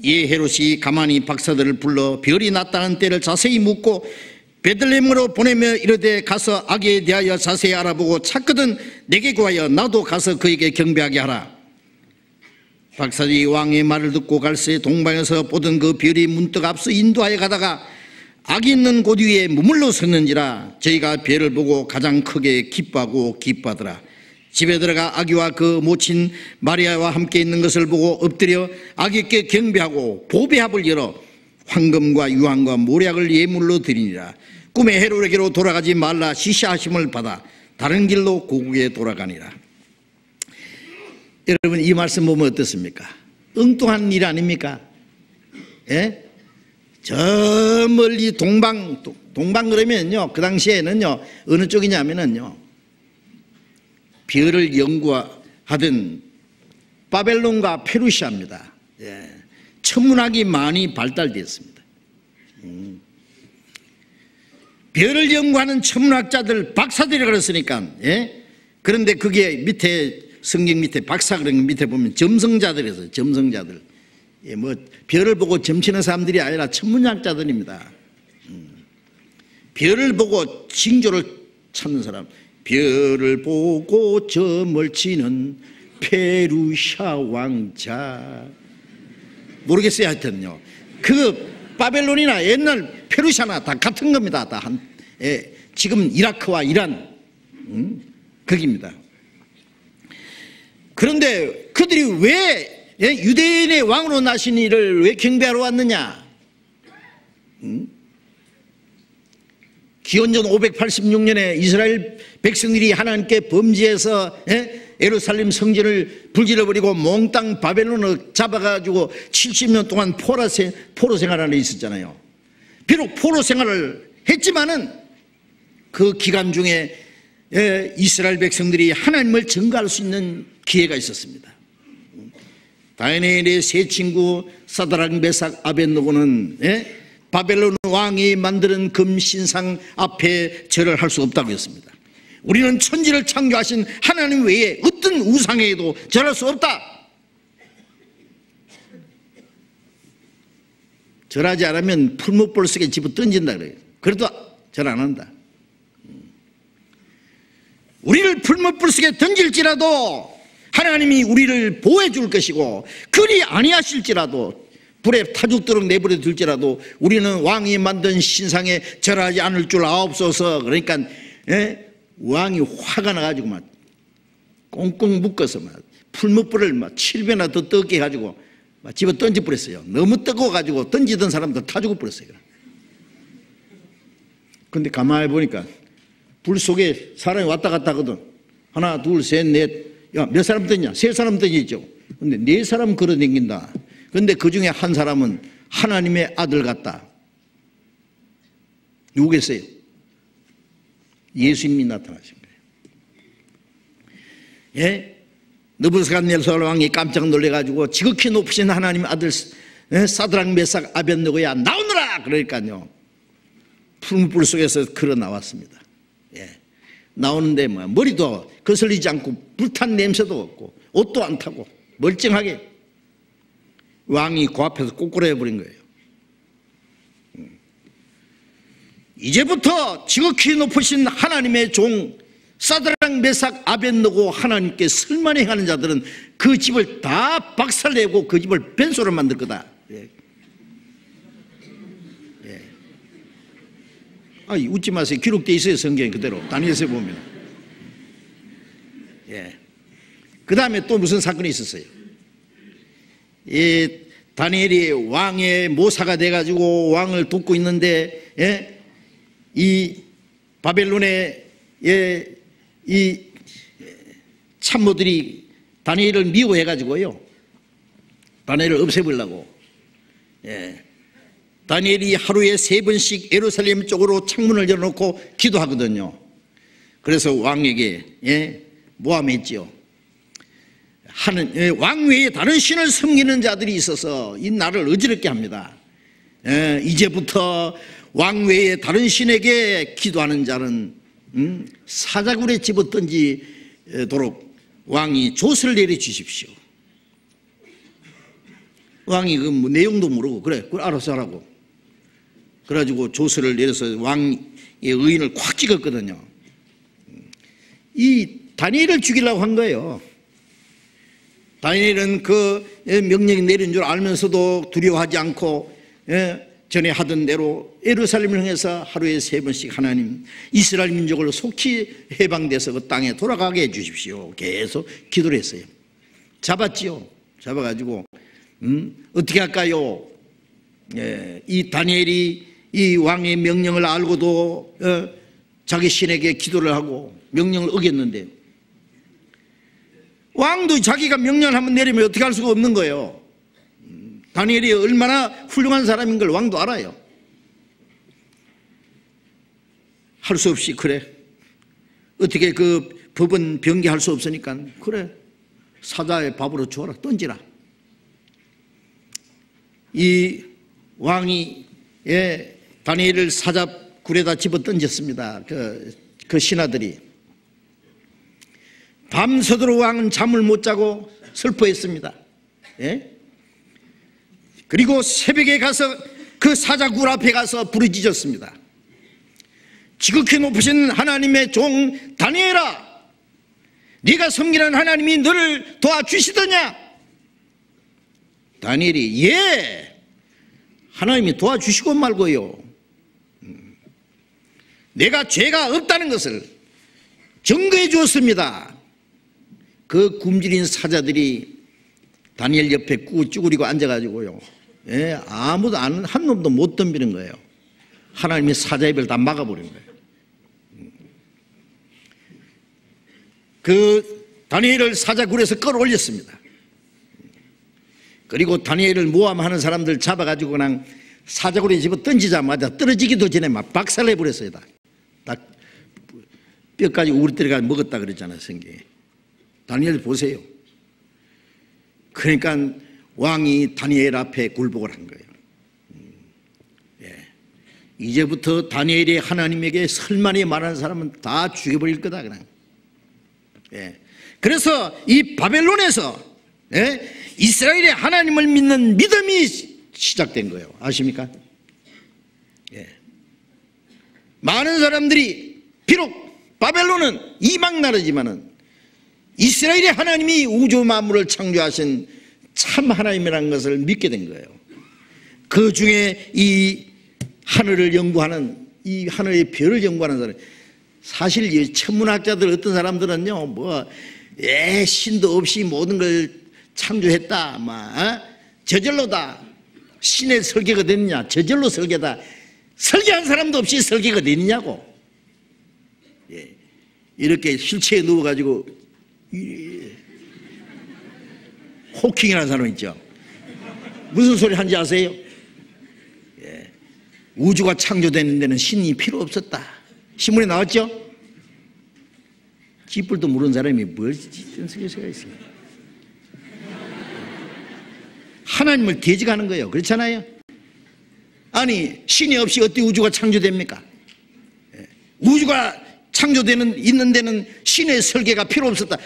이에 헤롯이 가만히 박사들을 불러 별이 났다는 때를 자세히 묻고 베들레헴으로 보내며 이르되 가서 아기에 대하여 자세히 알아보고 찾거든 내게 구하여 나도 가서 그에게 경배하게 하라. 박사들이 왕의 말을 듣고 갈새 동방에서 보던 그 별이 문득 앞서 인도하여 가다가 아기 있는 곳 위에 머물러 섰는지라. 저희가 별을 보고 가장 크게 기뻐하고 기뻐하더라. 집에 들어가 아기와 그 모친 마리아와 함께 있는 것을 보고 엎드려 아기께 경배하고 보배합을 열어 황금과 유황과 모략을 예물로 드리니라. 꿈에 헤롯에게로 돌아가지 말라 시시하심을 받아 다른 길로 고국에 돌아가니라. 여러분 이 말씀 보면 어떻습니까? 엉뚱한 일 아닙니까? 예? 저 멀리 동방 그러면요, 그 당시에는요 어느 쪽이냐면은요 별을 연구하던 바벨론과 페르시아입니다. 예. 천문학이 많이 발달되었습니다. 별을 연구하는 천문학자들 박사들이 그랬으니까. 예? 그런데 그게 밑에 성경 밑에 박사 그런 거 밑에 보면 점성자들에서 점성자들. 예, 뭐 별을 보고 점치는 사람들이 아니라 천문학자들입니다. 별을 보고 징조를 찾는 사람. 별을 보고 점을 치는 페르시아 왕자. 모르겠어요 하여튼요. 그 바벨론이나 옛날 페르시아나 다 같은 겁니다. 다 한. 예, 지금 이라크와 이란 거기입니다. 그런데 그들이 왜 유대인의 왕으로 나신 이를 왜 경배하러 왔느냐? 기원전 586년에 이스라엘 백성들이 하나님께 범죄해서 예루살렘 성전을 불질러버리고 몽땅 바벨론을 잡아가지고 70년 동안 포로 생활 안에 있었잖아요. 비록 포로 생활을 했지만은 그 기간 중에 이스라엘 백성들이 하나님을 증거할 수 있는 기회가 있었습니다. 다니엘의 세 친구 사드락 메삭 아벳느고는 바벨론 왕이 만드는 금신상 앞에 절을 할 수 없다고 했습니다. 우리는 천지를 창조하신 하나님 외에 어떤 우상에도 절할 수 없다. 절하지 않으면 풀무불 속에 집어 던진다 그래요. 그래도 절 안 한다. 우리를 풀무불 속에 던질지라도 하나님이 우리를 보호해 줄 것이고, 그리 아니하실지라도 불에 타 죽도록 내버려 둘지라도 우리는 왕이 만든 신상에 절하지 않을 줄 아옵소서. 그러니까 왕이 화가 나가지고 막 꽁꽁 묶어서 막 풀무불을 막 7배나 더 뜨겁게 해가지고 막 집어 던져버렸어요. 너무 뜨거워가지고 던지던 사람도 타 죽어버렸어요. 근데 가만히 보니까 불 속에 사람이 왔다 갔다 하거든. 하나, 둘, 셋, 넷. 야, 몇 사람 떴냐? 세 사람 떴죠. 근데 네 사람 걸어댕긴다. 근데 그 중에 한 사람은 하나님의 아들 같다. 누구겠어요? 예수님이 나타나신 거예요. 예? 느부갓네살 왕이 깜짝 놀래가지고 지극히 높으신 하나님의 아들 사드락 메삭 아벳느고야 나오너라. 그러니까요 푸른 불 속에서 걸어 나왔습니다. 예. 나오는데 뭐 머리도 거슬리지 않고 불탄 냄새도 없고 옷도 안 타고 멀쩡하게 왕이 그 앞에서 꼬꾸라해 버린 거예요. 이제부터 지극히 높으신 하나님의 종 사드락 메삭 아벳느고 하나님께 설만 행하는 자들은 그 집을 다 박살내고 그 집을 변소로 만들 거다. 예. 예. 웃지 마세요. 기록되어 있어요. 성경에 그대로 다니엘서에 보면. 예. 그 다음에 또 무슨 사건이 있었어요. 이 다니엘이 왕의 모사가 돼가지고 왕을 돕고 있는데, 예? 이 바벨론의 이 참모들이 다니엘을 미워해가지고요 다니엘을 없애보려고, 예. 다니엘이 하루에 3번씩 예루살렘 쪽으로 창문을 열어놓고 기도하거든요. 그래서 왕에게, 예, 모함했지요. 왕 외에 다른 신을 섬기는 자들이 있어서 이 나를 어지럽게 합니다. 예, 이제부터 왕 외에 다른 신에게 기도하는 자는 사자굴에 집어 던지도록 왕이 조서를 내려주십시오. 왕이 그 뭐 내용도 모르고 그래 알아서 하라고 그래가지고 조서를 내려서 왕의 의인을 콱 찍었거든요. 이 다니엘을 죽이려고 한 거예요. 다니엘은 그 명령이 내린 줄 알면서도 두려워하지 않고, 예, 전에 하던 대로 예루살렘을 향해서 하루에 3번씩 하나님 이스라엘 민족을 속히 해방돼서 그 땅에 돌아가게 해 주십시오. 계속 기도를 했어요. 잡았지요. 잡아가지고 어떻게 할까요? 예, 이 다니엘이 이 왕의 명령을 알고도 자기 신에게 기도를 하고 명령을 어겼는데 왕도 자기가 명령을 한번 내리면 어떻게 할 수가 없는 거예요. 다니엘이 얼마나 훌륭한 사람인 걸 왕도 알아요. 할 수 없이 그래 어떻게 그 법은 변개할 수 없으니까 그래 사자의 밥으로 주어라 던지라. 이 왕이, 예, 다니엘을 사자굴에다 집어 던졌습니다. 그 신하들이. 밤새도록 왕은 잠을 못 자고 슬퍼했습니다. 예? 그리고 새벽에 가서 그 사자굴 앞에 가서 부르짖었습니다. 지극히 높으신 하나님의 종 다니엘아, 네가 섬기는 하나님이 너를 도와주시더냐? 다니엘이 예, 하나님이 도와주시고 말고요, 내가 죄가 없다는 것을 증거해 주었습니다. 그 굶주린 사자들이 다니엘 옆에 쭈그리고 앉아가지고요, 예, 아무도 한 놈도 못 덤비는 거예요. 하나님이 사자 입을 다 막아버린 거예요. 그 다니엘을 사자굴에서 끌어올렸습니다. 그리고 다니엘을 모함하는 사람들 잡아가지고 그냥 사자굴에 집어 던지자마자 떨어지기도 전에 막 박살내버렸어요. 다 뼈까지 우리들어가 먹었다 그랬잖아요, 성경에. 다니엘 보세요. 그러니까 왕이 다니엘 앞에 굴복을 한 거예요. 예. 이제부터 다니엘이 하나님에게 설만이 말하는 사람은 다 죽여버릴 거다 그냥. 예. 그래서 이 바벨론에서, 예, 이스라엘의 하나님을 믿는 믿음이 시작된 거예요. 아십니까? 예. 많은 사람들이 비록 바벨론은 이방 나라지만은 이스라엘의 하나님이 우주 만물을 창조하신 참 하나님이라는 것을 믿게 된 거예요. 그 중에 이 하늘을 연구하는, 이 하늘의 별을 연구하는 사람, 사실 이 천문학자들 어떤 사람들은요, 뭐 신도 없이 모든 걸 창조했다, 저절로다. 신의 설계가 됐느냐? 저절로 설계다. 설계한 사람도 없이 설계가 됐느냐고. 이렇게 실체에 누워가지고 호킹이라는 사람 있죠. 무슨 소리 하는지 아세요? 우주가 창조되는 데는 신이 필요 없었다. 신문에 나왔죠? 쥐뿔도 모르는 사람이 뭘 짓는 소리가 있어요. 하나님을 대적하는 거예요. 그렇잖아요? 아니, 신이 없이 어떻게 우주가 창조됩니까? 우주가 있는 데는 신의 설계가 필요 없었다.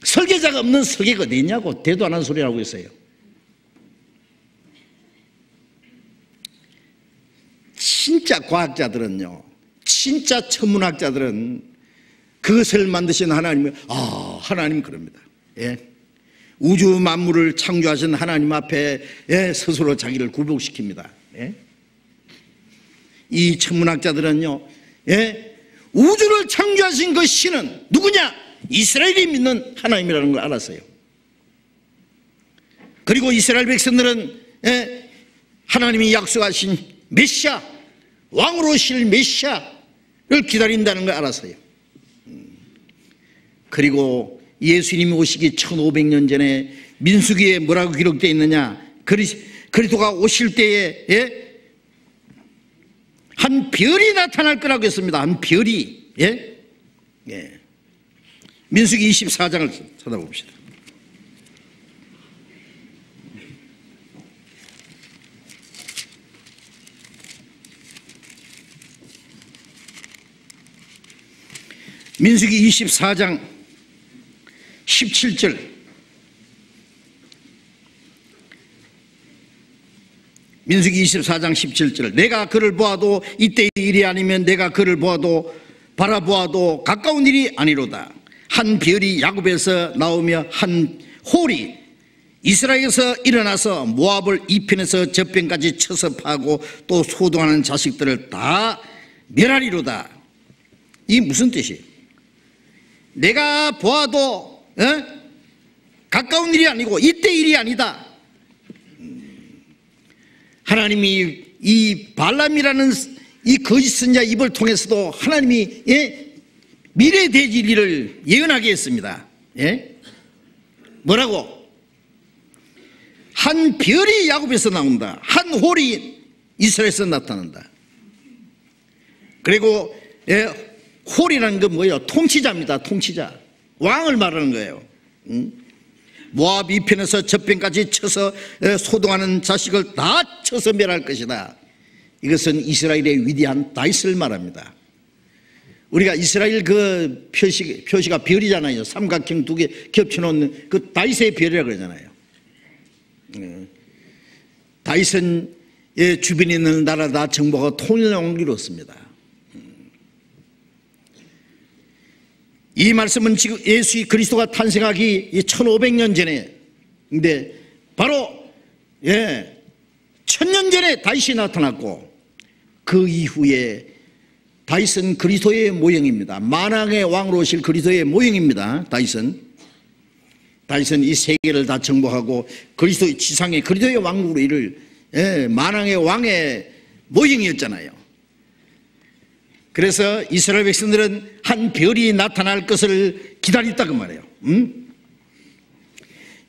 설계자가 없는 설계가 어디 있냐고. 대도 안 하는 소리 하고 있어요. 진짜 과학자들은요, 진짜 천문학자들은 그것을 만드신 하나님을, 하나님 그럽니다. 우주 만물을 창조하신 하나님 앞에 스스로 자기를 굴복시킵니다. 이 천문학자들은요, 우주를 창조하신 그 신은 누구냐? 이스라엘이 믿는 하나님이라는 걸 알았어요. 그리고 이스라엘 백성들은 하나님이 약속하신 메시아, 왕으로 오실 메시아를 기다린다는 걸 알았어요. 그리고 예수님이 오시기 1500년 전에 민수기에 뭐라고 기록되어 있느냐? 그리스도가 오실 때에 한 별이 나타날 거라고 했습니다. 한 별이. 민수기 24장을 찾아봅시다. 민수기 24장 17절. 민수기 24장 17절. 내가 그를 보아도 이때의 일이 아니면 내가 그를 보아도 바라보아도 가까운 일이 아니로다. 한 별이 야곱에서 나오며 한 홀이 이스라엘에서 일어나서 모압을 이편에서 저편까지 쳐서 파고 또 소동하는 자식들을 다 멸하리로다. 이게 무슨 뜻이에요? 내가 보아도 가까운 일이 아니고 이때 일이 아니다. 하나님이 이 발람이라는 이 거짓 선자 입을 통해서도 하나님이 미래 되질 일을 예언하게 했습니다. 뭐라고? 한 별이 야곱에서 나온다. 한 홀이 이스라엘에서 나타난다. 그리고 홀이라는 건 뭐예요? 통치자입니다. 통치자. 왕을 말하는 거예요. 모압 이편에서 저편까지 쳐서 소동하는 자식을 다 쳐서 멸할 것이다. 이것은 이스라엘의 위대한 다윗을 말합니다. 우리가 이스라엘 그 표시가 별이잖아요. 삼각형 두 개 겹쳐놓은 그 다윗의 별이라고 그러잖아요. 다윗은 주변에 있는 나라 다 정복하고 통일을 이뤘습니다. 이 말씀은 지금 예수 그리스도가 탄생하기 1500년 전에, 근데 바로 1000년 전에 다윗이 나타났고, 그 이후에 다윗은 그리스도의 모형입니다. 만왕의 왕으로 오실 그리스도의 모형입니다. 다윗은 이 세계를 다 정복하고 그리스도의 지상의 그리스도의 왕국으로 이를 만왕의 왕의 모형이었잖아요. 그래서 이스라엘 백성들은 한 별이 나타날 것을 기다렸다고 말해요.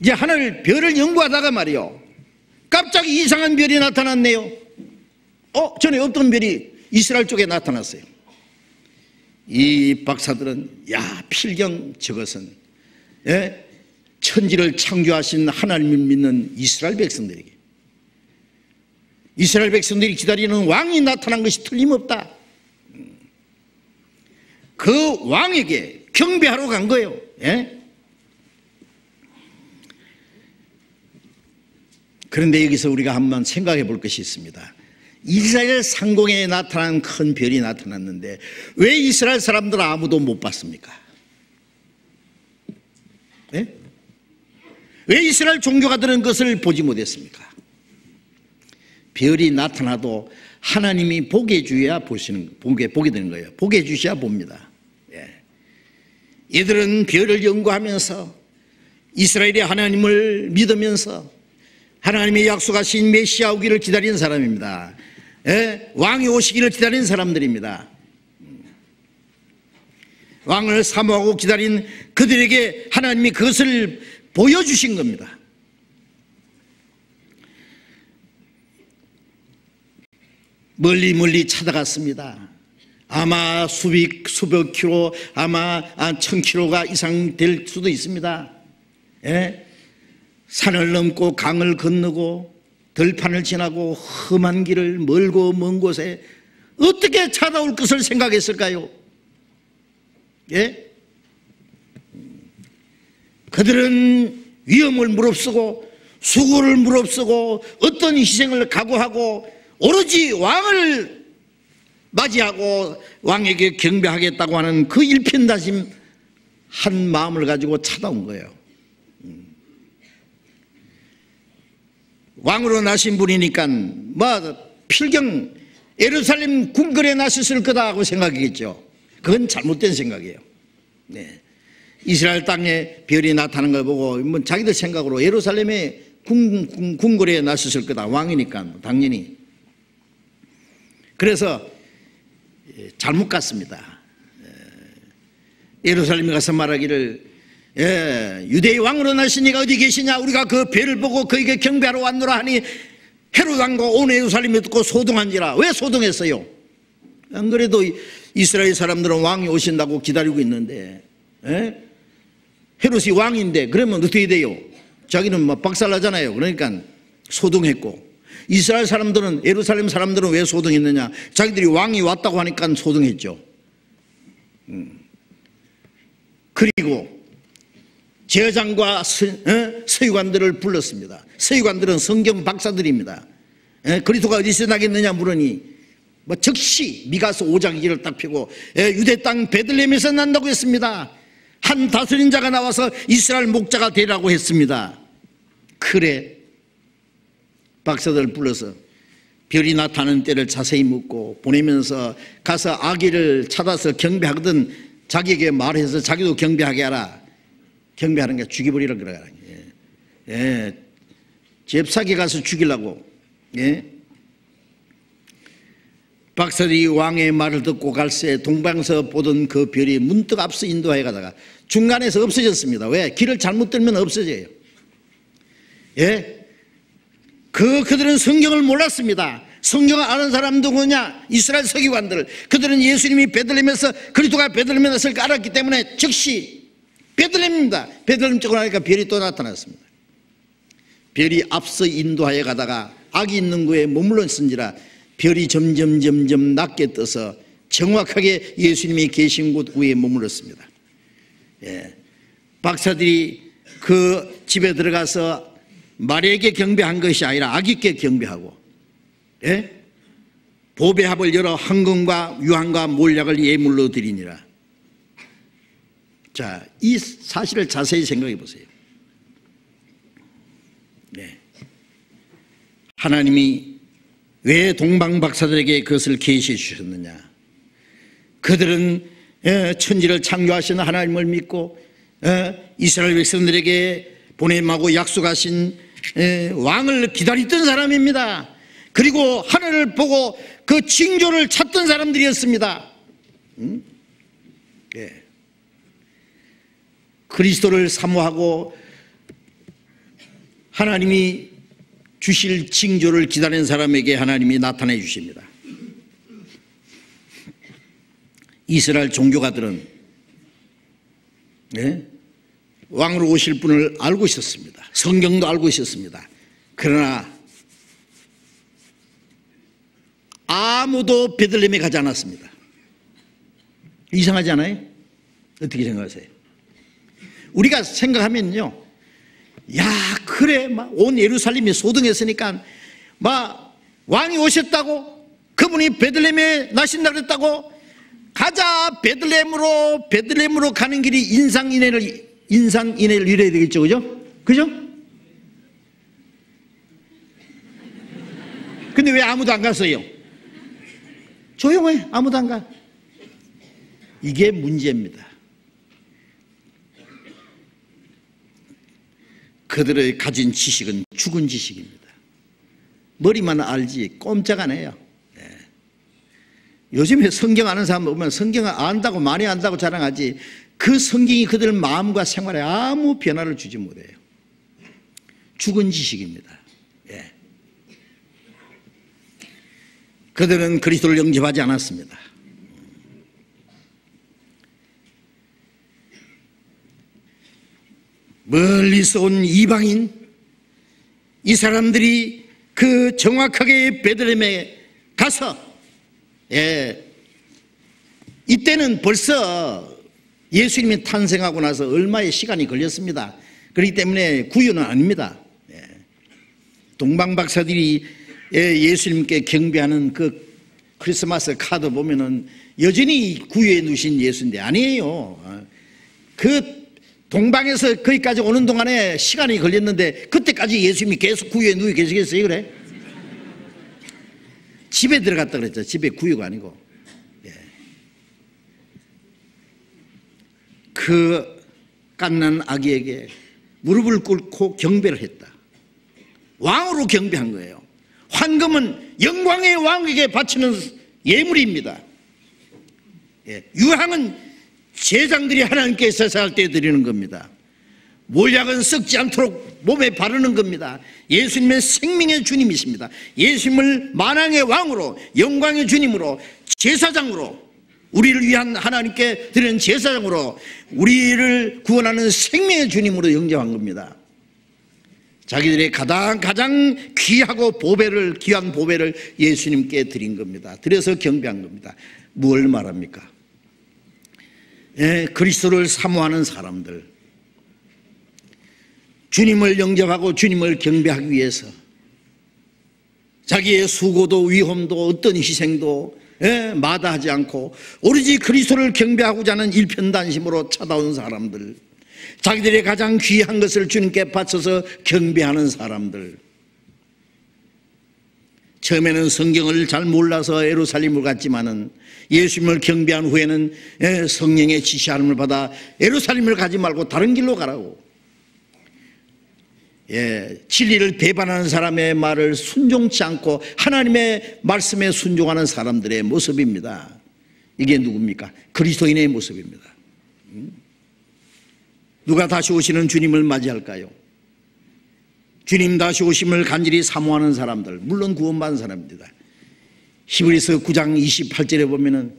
이제 하늘 별을 연구하다가 말이요, 갑자기 이상한 별이 나타났네요. 전에 없던 별이 이스라엘 쪽에 나타났어요. 이 박사들은 필경 저것은 천지를 창조하신 하나님을 믿는 이스라엘 백성들에게, 이스라엘 백성들이 기다리는 왕이 나타난 것이 틀림없다. 그 왕에게 경배하러 간 거예요. 그런데 여기서 우리가 한번 생각해 볼 것이 있습니다. 이스라엘 상공에 나타난 큰 별이 나타났는데 왜 이스라엘 사람들 아무도 못 봤습니까? 왜 이스라엘 종교가들은 그것을 보지 못했습니까? 별이 나타나도 하나님이 보게 해줘야 보게 되는 거예요. 보게 해주셔야 봅니다. 이들은 별을 연구하면서 이스라엘의 하나님을 믿으면서 하나님의 약속하신 메시아 오기를 기다리는 사람입니다. 왕이 오시기를 기다리는 사람들입니다. 왕을 사모하고 기다린 그들에게 하나님이 그것을 보여주신 겁니다. 멀리 멀리 찾아갔습니다. 아마 수백 킬로, 아마 1000킬로가 이상 될 수도 있습니다. 산을 넘고 강을 건너고 들판을 지나고 험한 길을 멀고 먼 곳에 어떻게 찾아올 것을 생각했을까요? 그들은 위험을 무릅쓰고 수고를 무릅쓰고 어떤 희생을 각오하고 오로지 왕을 맞이하고 왕에게 경배하겠다고 하는 그 일편단심 한 마음을 가지고 찾아온 거예요. 왕으로 나신 분이니까 필경 예루살렘 궁궐에 나셨을 거다 하고 생각했겠죠. 그건 잘못된 생각이에요. 이스라엘 땅에 별이 나타나는 걸 보고 자기들 생각으로 예루살렘의 궁궐에 나셨을 거다. 왕이니까 당연히. 그래서 잘못 갔습니다. 예루살렘에 가서 말하기를 유대의 왕으로 나신 이가 어디 계시냐, 우리가 그 별을 보고 그에게 경배하러 왔노라 하니 헤롯 왕과 온 예루살렘이 듣고 소동한지라. 왜 소동했어요? 안 그래도 이스라엘 사람들은 왕이 오신다고 기다리고 있는데 헤롯이 왕인데 그러면 어떻게 돼요? 자기는 박살나잖아요. 그러니까 소동했고, 이스라엘 사람들은, 예루살렘 사람들은 왜 소동했느냐? 자기들이 왕이 왔다고 하니까 소동했죠. 그리고 제사장과 서기관들을 불렀습니다. 서기관들은 성경 박사들입니다. 그리스도가 어디서 나겠느냐 물으니 즉시 미가서 5장 2절을 딱 펴고 유대 땅 베들레헴에서 난다고 했습니다. 한 다스린 자가 나와서 이스라엘 목자가 되라고 했습니다. 그래, 박사들을 불러서 별이 나타나는 때를 자세히 묻고 보내면서 가서 아기를 찾아서 경배하거든 자기에게 말해서 자기도 경배하게 하라. 경배하는 게 죽여버리라 그러라. 잽싸게 가서 죽이려고. 박사들이 왕의 말을 듣고 갈새 동방에서 보던 그 별이 문득 앞서 인도하여 가다가 중간에서 없어졌습니다. 왜? 길을 잘못 들면 없어져요. 그들은 성경을 몰랐습니다. 성경을 아는 사람 누구냐? 이스라엘 서기관들. 그들은 예수님이 베들레헴에서 그리스도가 베들레헴에 났을 걸 알았기 때문에 즉시 베들레헴입니다. 베들레헴 쪽으로 하니까 별이 또 나타났습니다. 별이 앞서 인도하여 가다가 악이 있는 곳에 머물렀은지라 별이 점점 낮게 떠서 정확하게 예수님이 계신 곳 위에 머물렀습니다. 박사들이 그 집에 들어가서 마리아에게 경배한 것이 아니라 아기께 경배하고 보배합을 열어 황금과 유황과 몰약을 예물로 드리니라. 자, 이 사실을 자세히 생각해 보세요. 하나님이 왜 동방 박사들에게 그것을 계시해 주셨느냐? 그들은 천지를 창조하신 하나님을 믿고 이스라엘 백성들에게 보냄하고 약속하신 왕을 기다렸던 사람입니다. 그리고 하늘을 보고 그 징조를 찾던 사람들이었습니다. 그리스도를 사모하고 하나님이 주실 징조를 기다리는 사람에게 하나님이 나타내 주십니다. 이스라엘 종교가들은 왕으로 오실 분을 알고 있었습니다. 성경도 알고 있었습니다. 그러나 아무도 베들레헴에 가지 않았습니다. 이상하지 않아요? 어떻게 생각하세요? 우리가 생각하면요, 야, 그래, 온 예루살렘이 소동했으니까 왕이 오셨다고, 그분이 베들레헴에 나신다 그랬다고, 가자 베들레헴으로 가는 길이 인산인해를 이뤄야 되겠죠, 그죠? 근데 왜 아무도 안 갔어요? 조용해, 아무도 안 가. 이게 문제입니다. 그들의 가진 지식은 죽은 지식입니다. 머리만 알지 꼼짝 안 해요. 요즘에 성경 아는 사람 보면 성경을 안다고 많이 안다고 자랑하지 그 성경이 그들 마음과 생활에 아무 변화를 주지 못해요. 죽은 지식입니다. 그들은 그리스도를 영접하지 않았습니다. 멀리서 온 이방인, 이 사람들이 그 정확하게 베들레헴에 가서 이때는 벌써 예수님이 탄생하고 나서 얼마의 시간이 걸렸습니다. 그렇기 때문에 구유는 아닙니다. 동방박사들이 예수님께 경배하는 그 크리스마스 카드 보면은 여전히 구유에 누신 예수인데 아니에요. 그 동방에서 거기까지 오는 동안에 시간이 걸렸는데 그때까지 예수님이 계속 구유에 누워 계시겠어요? 그래? 집에 들어갔다 그랬죠. 집에 구유가 아니고. 그 갓난 아기에게 무릎을 꿇고 경배를 했다. 왕으로 경배한 거예요. 황금은 영광의 왕에게 바치는 예물입니다. 유향은 제장들이 하나님께 제사할 때 드리는 겁니다. 몰약은 썩지 않도록 몸에 바르는 겁니다. 예수님은 생명의 주님이십니다. 예수님을 만왕의 왕으로 영광의 주님으로 제사장으로 우리를 위한 하나님께 드리는 제사장으로 우리를 구원하는 생명의 주님으로 영접한 겁니다. 자기들의 가장 귀하고 귀한 보배를 예수님께 드린 겁니다. 드려서 경배한 겁니다. 뭘 말합니까? 그리스도를 사모하는 사람들, 주님을 영접하고 주님을 경배하기 위해서 자기의 수고도 위험도 어떤 희생도 마다하지 않고 오로지 그리스도를 경배하고자 하는 일편단심으로 찾아온 사람들, 자기들의 가장 귀한 것을 주님께 바쳐서 경배하는 사람들, 처음에는 성경을 잘 몰라서 예루살렘을 갔지만은 예수님을 경배한 후에는 성령의 지시함을 받아 예루살렘을 가지 말고 다른 길로 가라고, 진리를 배반하는 사람의 말을 순종치 않고 하나님의 말씀에 순종하는 사람들의 모습입니다. 이게 누굽니까? 그리스도인의 모습입니다. 누가 다시 오시는 주님을 맞이할까요? 주님 다시 오심을 간절히 사모하는 사람들, 물론 구원받은 사람입니다. 히브리서 9장 28절에 보면은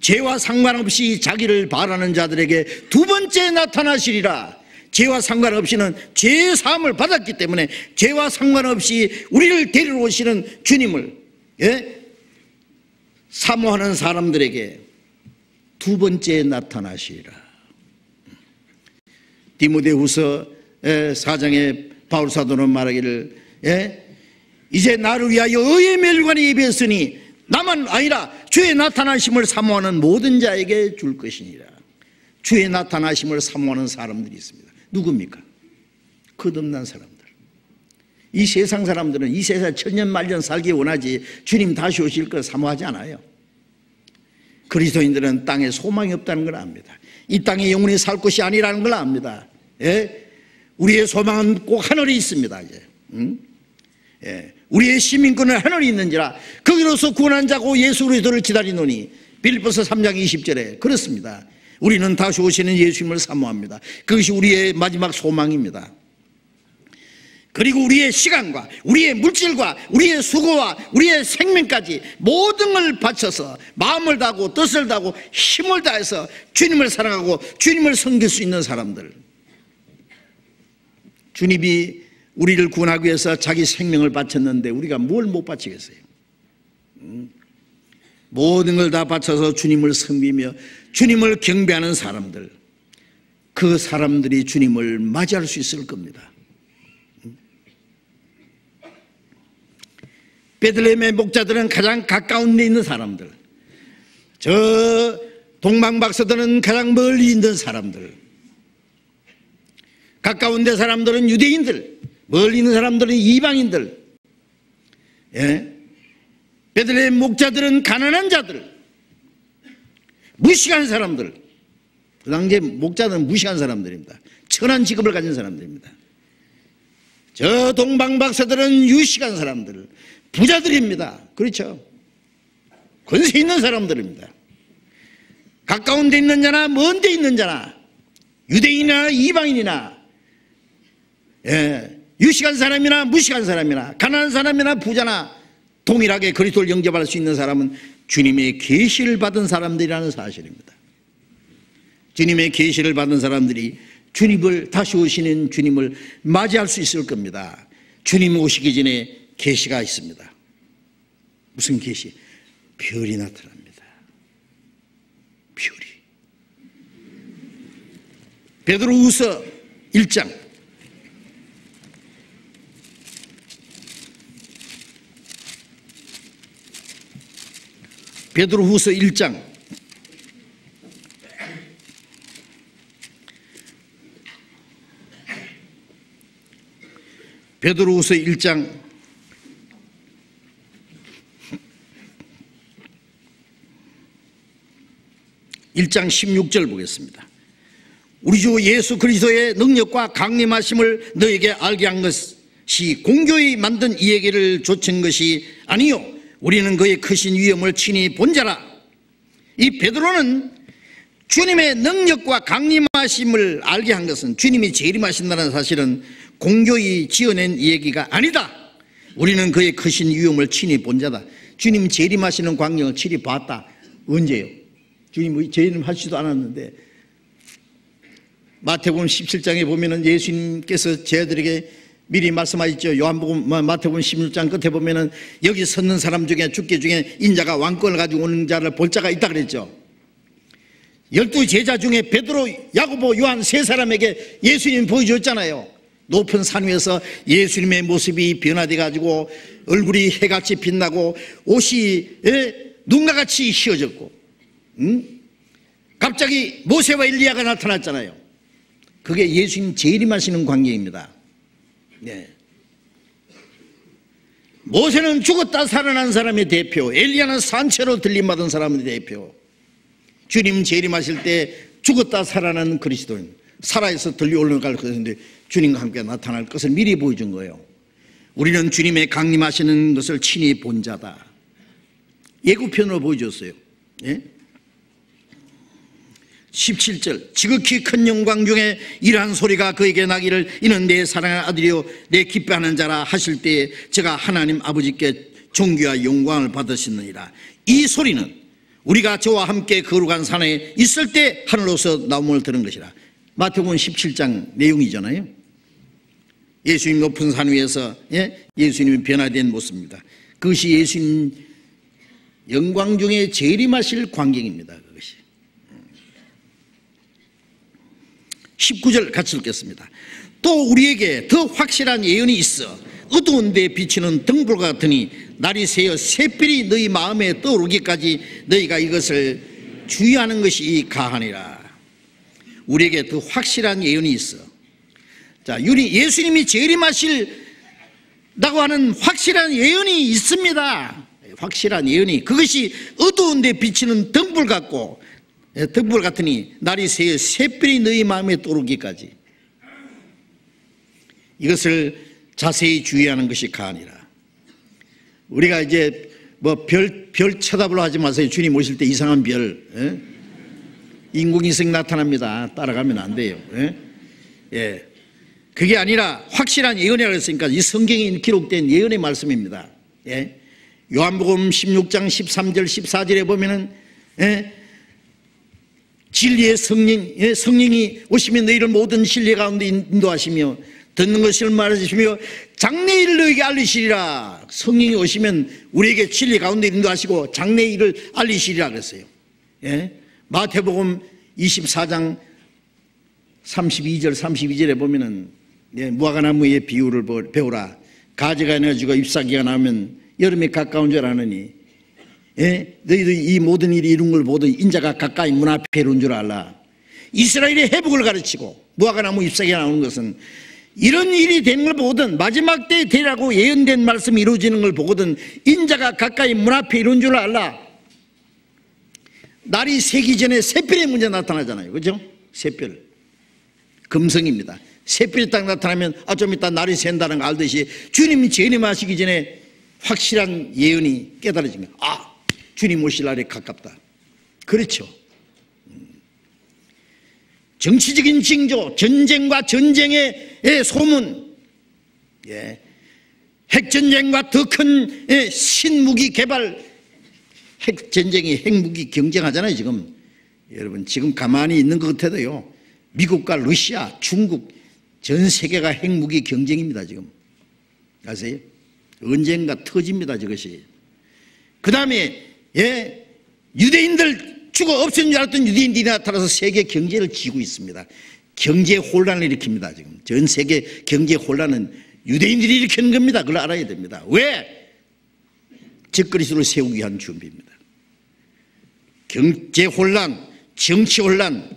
죄와 상관없이 자기를 바라는 자들에게 두 번째 나타나시리라. 죄와 상관없이는 죄의 사함을 받았기 때문에 죄와 상관없이 우리를 데리러 오시는 주님을 사모하는 사람들에게 두 번째 나타나시리라. 디모데후서 4장에 바울 사도는 말하기를 이제 나를 위하여 의의 멸관이 예비했으니 나만 아니라 주의 나타나심을 사모하는 모든 자에게 줄 것이니라. 주의 나타나심을 사모하는 사람들이 있습니다. 누굽니까? 거듭난 사람들. 이 세상 사람들은 이 세상 천년만년 살기 원하지 주님 다시 오실 걸 사모하지 않아요. 그리스도인들은 땅에 소망이 없다는 걸 압니다. 이 땅에 영원히 살 것이 아니라는 걸 압니다. 우리의 소망은 꼭 하늘에 있습니다. 이제. 우리의 시민권은 하늘에 있는지라 거기로서 구원한 자고 예수 그리스도를 기다리노니 빌립보서 3장 20절에 그렇습니다. 우리는 다시 오시는 예수님을 사모합니다. 그것이 우리의 마지막 소망입니다. 그리고 우리의 시간과 우리의 물질과 우리의 수고와 우리의 생명까지 모든 걸 바쳐서 마음을 다하고 뜻을 다하고 힘을 다해서 주님을 사랑하고 주님을 섬길 수 있는 사람들, 주님이 우리를 구원하기 위해서 자기 생명을 바쳤는데 우리가 뭘 못 바치겠어요? 모든 걸 다 바쳐서 주님을 섬기며 주님을 경배하는 사람들, 그 사람들이 주님을 맞이할 수 있을 겁니다. 베들레헴의 목자들은 가장 가까운 데 있는 사람들, 저 동방박사들은 가장 멀리 있는 사람들, 가까운 데 사람들은 유대인들, 멀리 있는 사람들은 이방인들, 베들레헴 목자들은 가난한 자들, 무식한 사람들. 그 당시에 목자들은 무식한 사람들입니다. 선한 직업을 가진 사람들입니다. 저 동방박사들은 유식한 사람들, 부자들입니다. 그렇죠? 권세 있는 사람들입니다. 가까운 데 있는 자나 먼 데 있는 자나, 유대인이나 이방인이나, 유식한 사람이나 무식한 사람이나, 가난한 사람이나 부자나 동일하게 그리스도를 영접할 수 있는 사람은 주님의 계시를 받은 사람들이라는 사실입니다. 주님의 계시를 받은 사람들이 주님을, 다시 오시는 주님을 맞이할 수 있을 겁니다. 주님 오시기 전에 계시가 있습니다. 무슨 계시? 별이 나타납니다. 별이. 베드로후서 1장 베드로후서 1장 1장 16절 보겠습니다. 우리 주 예수 그리스도의 능력과 강림하심을 너에게 알게 한 것이 공교히 만든 이 얘기를 좇은 것이 아니요 우리는 그의 크신 위엄을 친히 본 자라. 이 베드로는 주님의 능력과 강림하심을 알게 한 것은 주님이 재림하신다는 사실은 공교히 지어낸 얘기가 아니다. 우리는 그의 크신 위엄을 친히 본 자다. 주님 재림하시는 광경을 친히 봤다. 언제요? 주님이 재림하시지도 않았는데 마태복음 17장에 보면은 예수님께서 제자들에게 미리 말씀하셨죠. 요한복음 마태복음 16장 끝에 보면은 여기 섰는 사람 중에 죽게 중에 인자가 왕권을 가지고 오는 자를 볼 자가 있다 그랬죠. 12제자 중에 베드로, 야고보, 요한 세 사람에게 예수님이 보여줬잖아요. 높은 산 위에서 예수님의 모습이 변화돼 가지고 얼굴이 해같이 빛나고 옷이 눈과 같이 휘어졌고 갑자기 모세와 엘리야가 나타났잖아요. 그게 예수님 재림하시는 광경입니다. 네. 모세는 죽었다 살아난 사람의 대표, 엘리야는 산채로 들림받은 사람의 대표. 주님 재림하실 때 죽었다 살아난 그리스도인, 살아서 들려 올라갈 것인데 주님과 함께 나타날 것을 미리 보여준 거예요. 우리는 주님의 강림하시는 것을 친히 본 자다. 예고편으로 보여줬어요. 예? 17절 지극히 큰 영광 중에 이러한 소리가 그에게 나기를 이는 내 사랑하는 아들이요 내 기뻐하는 자라 하실 때에 제가 하나님 아버지께 존귀와 영광을 받으시느니라. 이 소리는 우리가 저와 함께 거룩한 산에 있을 때 하늘로서 나옴을 들은 것이라. 마태복음 17장 내용이잖아요. 예수님 높은 산 위에서 예수님이 변화된 모습입니다. 그것이 예수님 영광 중에 재림하실 광경입니다. 그것이 19절 같이 읽겠습니다. 또 우리에게 더 확실한 예언이 있어 어두운 데 비치는 등불 같으니 날이 새어 샛별이 너희 마음에 떠오르기까지 너희가 이것을 주의하는 것이 가하니라. 우리에게 더 확실한 예언이 있어. 자, 예수님이 재림하실다고 하는 확실한 예언이 있습니다. 확실한 예언이. 그것이 어두운 데 비치는 등불 같고 등불 같으니 날이 새어 샛별이 너희 마음에 떠오르기까지 이것을 자세히 주의하는 것이 가하니라. 우리가 이제 뭐 별 쳐다보려 하지 마세요. 주님 오실 때 이상한 별, 인공위성 나타납니다. 따라가면 안 돼요. 예, 그게 아니라 확실한 예언이라고 했으니까 이 성경에 기록된 예언의 말씀입니다. 예, 요한복음 16장 13절 14절에 보면은 진리의 성령이 오시면 너희를 모든 진리 가운데 인도하시며 듣는 것을 말하시며 장래일을 너희에게 알리시리라. 성령이 오시면 우리에게 진리 가운데 인도하시고 장래일을 알리시리라 그랬어요. 예? 마태복음 24장 32절 32절에 보면은 무화과나무의 비유를 배우라. 가지가 내어지고 잎사귀가 나오면 여름이 가까운 줄 아느니 너희도 이 모든 일이 이룬 걸 보도 인자가 가까이 문 앞에 이룬 줄 알라. 이스라엘의 회복을 가르치고 무화과나무 잎사귀가 나오는 것은 이런 일이 되는 걸 보거든 마지막 때에 되라고 예언된 말씀이 이루어지는 걸 보거든 인자가 가까이 문 앞에 이룬 줄 알라. 날이 새기 전에 샛별의 문제 나타나잖아요. 그죠? 샛별. 금성입니다. 샛별이 딱 나타나면 좀 이따 날이 샌다는 거 알듯이 주님이 재림하시기 전에 확실한 예언이 깨달아진 거예요. 아, 주님 오실 날에 가깝다. 그렇죠. 정치적인 징조, 전쟁과 전쟁의 소문, 핵전쟁과 더 큰 신무기 개발, 핵전쟁이 핵무기 경쟁하잖아요 지금. 여러분 지금 가만히 있는 것 같아도요, 미국과 러시아, 중국 전 세계가 핵무기 경쟁입니다 지금. 아세요? 언젠가 터집니다 저것이. 그 다음에 유대인들 죽어 없어진 줄 알았던 유대인들이 나타나서 세계 경제를 쥐고 있습니다. 경제 혼란을 일으킵니다 지금. 전 세계 경제 혼란은 유대인들이 일으키는 겁니다. 그걸 알아야 됩니다. 왜? 적그리스도를 세우기 위한 준비입니다. 경제 혼란, 정치 혼란,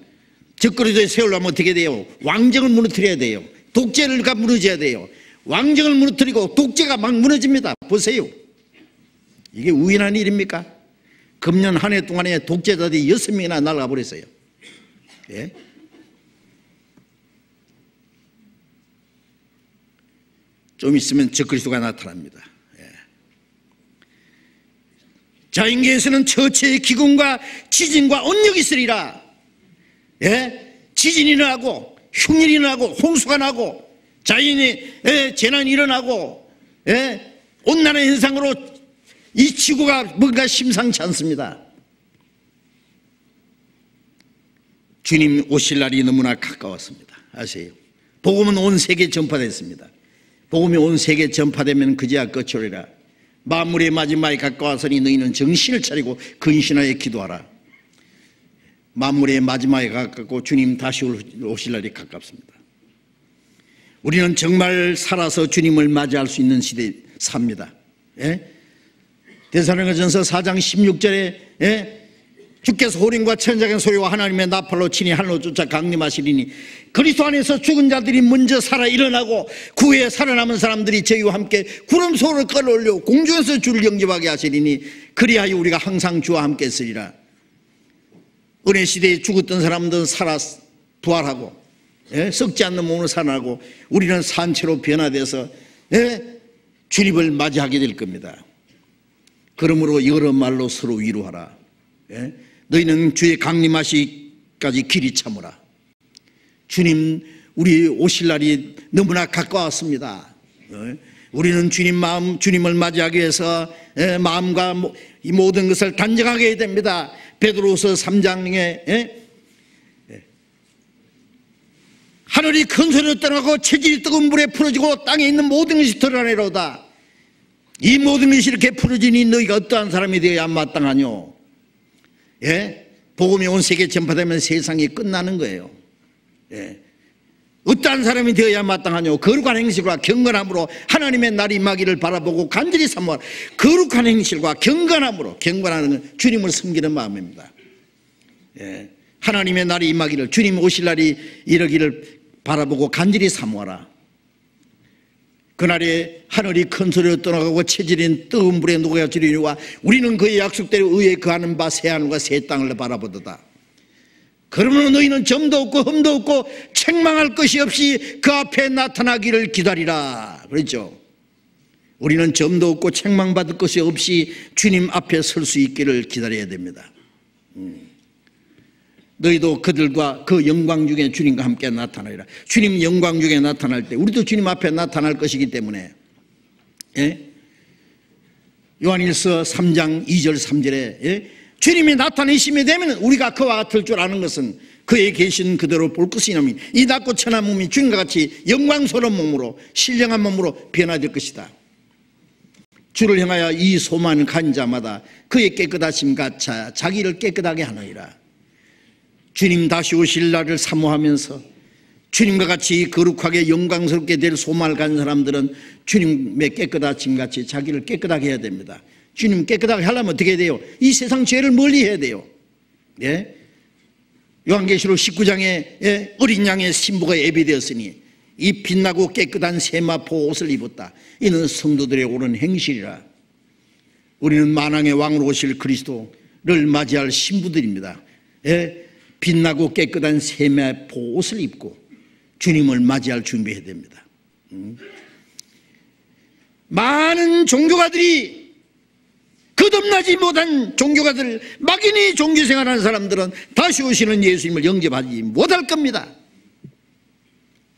적그리스도를 세우려면 어떻게 돼요? 왕정을 무너뜨려야 돼요. 독재가 무너져야 돼요. 왕정을 무너뜨리고 독재가 막 무너집니다. 보세요. 이게 우연한 일입니까? 금년 한 해 동안에 독재자들이 6명이나 날아가 버렸어요. 좀 있으면 적그리스도가 나타납니다. 자인계에서는 처체의 기근과 지진과 언역이 있으리라. 지진이 일어나고 흉년이 일어나고 홍수가 나고 자연의 재난이 일어나고 온난화 현상으로 이 지구가 뭔가 심상치 않습니다. 주님 오실 날이 너무나 가까웠습니다. 아세요? 복음은 온 세계에 전파됐습니다. 복음이 온 세계에 전파되면 그제야 끝이리라. 만물의 마지막에 가까워서니 너희는 정신을 차리고 근신하여 기도하라. 만물의 마지막에 가깝고 주님 다시 오실 날이 가깝습니다. 우리는 정말 살아서 주님을 맞이할 수 있는 시대에 삽니다. 데살로니가전서 4장 16절에 주께서 호령과 천작의 소리와 하나님의 나팔로 친히 하늘로 쫓아 강림하시리니 그리스도 안에서 죽은 자들이 먼저 살아 일어나고 그 후에 살아남은 사람들이 저희와 함께 구름소를 끌어올려 공중에서 주를 영접하게 하시리니 그리하여 우리가 항상 주와 함께 있으리라. 은혜 시대에 죽었던 사람들은 살아 부활하고 썩지 않는 몸으로 살아나고 우리는 산채로 변화돼서 주님을 맞이하게 될 겁니다. 그러므로 여러 말로 서로 위로하라. 너희는 주의 강림하시기까지 길이 참으라. 주님 우리 오실 날이 너무나 가까웠습니다. 우리는 주님을 맞이하기 위해서 마음과 이 모든 것을 단정하게 해야 됩니다. 베드로후서 3장에 하늘이 큰 소리로 떠나고 체질이 뜨거운 물에 풀어지고 땅에 있는 모든 것이 드러내로다. 이 모든 것이 이렇게 풀어지니 너희가 어떠한 사람이 되어야 마땅하뇨? 복음이 온 세계에 전파되면 세상이 끝나는 거예요. 어떠한 사람이 되어야 마땅하뇨? 거룩한 행실과 경건함으로 하나님의 날이 임하기를 바라보고 간절히 사모하라. 거룩한 행실과 경건함으로, 경건하는 건 주님을 섬기는 마음입니다. 하나님의 날이 임하기를, 주님 오실 날이 이르기를 바라보고 간절히 사모하라. 그날에 하늘이 큰 소리로 떠나가고 체질인 뜨거운 불에 녹아지리니와 우리는 그의 약속대로 의에 거하는 바 새하늘과 새 땅을 바라보도다. 그러므로 너희는 점도 없고 흠도 없고 책망할 것이 없이 그 앞에 나타나기를 기다리라. 그렇죠? 우리는 점도 없고 책망받을 것이 없이 주님 앞에 설 수 있기를 기다려야 됩니다. 너희도 그들과 그 영광 중에 주님과 함께 나타나리라. 주님 영광 중에 나타날 때 우리도 주님 앞에 나타날 것이기 때문에 요한일서 3장 2절 3절에 주님이 나타내심이 되면 우리가 그와 같을 줄 아는 것은 그에 계신 그대로 볼 것이냐면 이 낮고 천한 몸이 주님과 같이 영광스러운 몸으로 신령한 몸으로 변화될 것이다. 주를 향하여 이 소망을 가진 자마다 그의 깨끗하심 같아 자기를 깨끗하게 하느니라. 주님 다시 오실 날을 사모하면서 주님과 같이 거룩하게 영광스럽게 될 소망을 가진 사람들은 주님의 깨끗하심 같이 자기를 깨끗하게 해야 됩니다. 주님 깨끗하게 하려면 어떻게 해야 돼요? 이 세상 죄를 멀리 해야 돼요. 요한계시록 19장에 어린 양의 신부가 예비되었으니 이 빛나고 깨끗한 세마포 옷을 입었다. 이는 성도들의 옳은 행실이라. 우리는 만왕의 왕으로 오실 그리스도를 맞이할 신부들입니다. 빛나고 깨끗한 세마포 옷을 입고 주님을 맞이할 준비해야 됩니다. 많은 종교가들이, 거듭나지 못한 종교가들, 막연히 종교생활하는 사람들은 다시 오시는 예수님을 영접하지 못할 겁니다.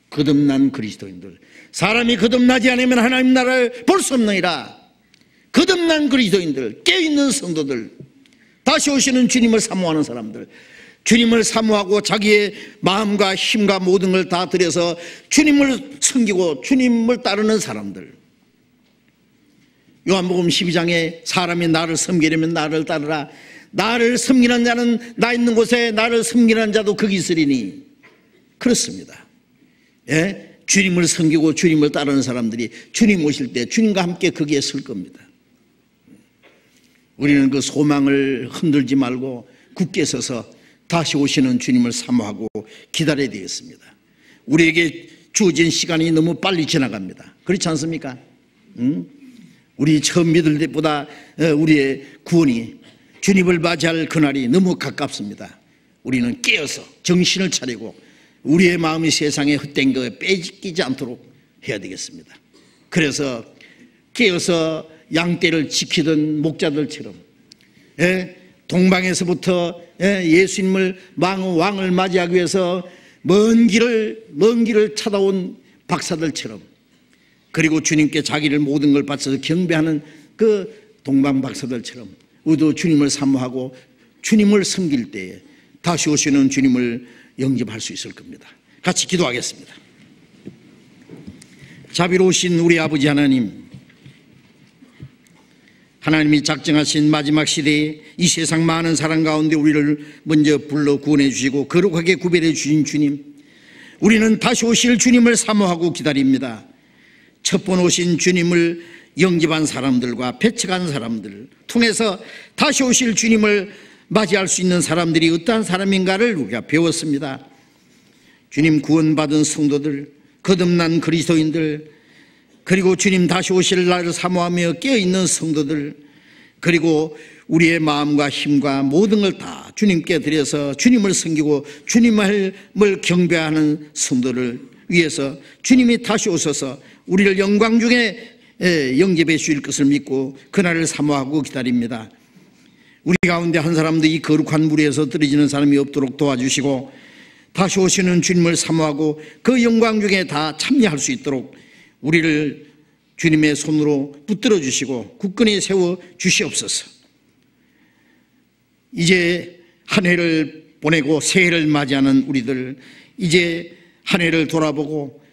거듭난 그리스도인들, 사람이 거듭나지 않으면 하나님 나라를 볼 수 없느니라. 거듭난 그리스도인들, 깨어있는 성도들, 다시 오시는 주님을 사모하는 사람들, 주님을 사모하고 자기의 마음과 힘과 모든 걸 다 들여서 주님을 섬기고 주님을 따르는 사람들. 요한복음 12장에 사람이 나를 섬기려면 나를 따르라. 나를 섬기는 자는 나 있는 곳에 나를 섬기는 자도 거기 있으리니. 그렇습니다. 예? 주님을 섬기고 주님을 따르는 사람들이 주님 오실 때 주님과 함께 거기에 설 겁니다. 우리는 그 소망을 흔들지 말고 굳게 서서 다시 오시는 주님을 사모하고 기다려야 되겠습니다. 우리에게 주어진 시간이 너무 빨리 지나갑니다. 그렇지 않습니까? 우리 처음 믿을 때보다 우리의 구원이, 주님을 맞이할 그날이 너무 가깝습니다. 우리는 깨어서 정신을 차리고 우리의 마음이 세상에 헛된 것에 빼앗기지 않도록 해야 되겠습니다. 그래서 깨어서 양떼를 지키던 목자들처럼, 동방에서부터 예수님을 왕을 맞이하기 위해서 먼 길을 찾아온 박사들처럼, 그리고 주님께 자기를 모든 걸 바쳐서 경배하는 그 동방 박사들처럼 우리도 주님을 사모하고 주님을 섬길 때에 다시 오시는 주님을 영접할 수 있을 겁니다. 같이 기도하겠습니다. 자비로우신 우리 아버지 하나님, 하나님이 작정하신 마지막 시대에 이 세상 많은 사람 가운데 우리를 먼저 불러 구원해 주시고 거룩하게 구별해 주신 주님, 우리는 다시 오실 주님을 사모하고 기다립니다. 첫 번 오신 주님을 영접한 사람들과 배척한 사람들을 통해서 다시 오실 주님을 맞이할 수 있는 사람들이 어떠한 사람인가를 우리가 배웠습니다. 주님, 구원받은 성도들, 거듭난 그리스도인들, 그리고 주님 다시 오실 날을 사모하며 깨어있는 성도들, 그리고 우리의 마음과 힘과 모든 걸 다 주님께 드려서 주님을 섬기고 주님을 경배하는 성도를 위해서 주님이 다시 오셔서 우리를 영광 중에 영접해 주실 것을 믿고 그날을 사모하고 기다립니다. 우리 가운데 한 사람도 이 거룩한 무리에서 떨어지는 사람이 없도록 도와주시고 다시 오시는 주님을 사모하고 그 영광 중에 다 참여할 수 있도록 우리를 주님의 손으로 붙들어 주시고 굳건히 세워 주시옵소서. 이제 한 해를 보내고 새해를 맞이하는 우리들, 이제 한 해를 돌아보고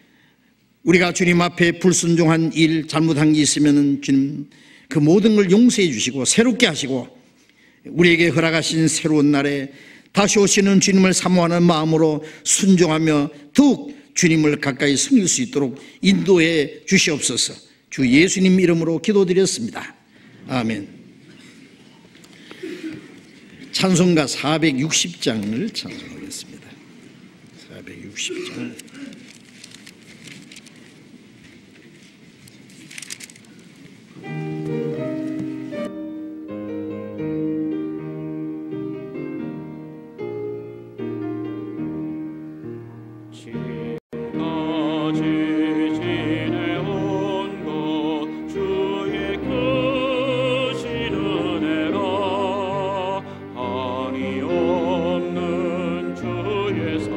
우리가 주님 앞에 불순종한 일, 잘못한 게 있으면 주님 그 모든 걸 용서해 주시고 새롭게 하시고 우리에게 허락하신 새로운 날에 다시 오시는 주님을 사모하는 마음으로 순종하며 더욱 주님을 가까이 섬길 수 있도록 인도해 주시옵소서. 주 예수님 이름으로 기도드렸습니다. 아멘. 찬송가 460장을 찬송하겠습니다. 460장. 주의 사랑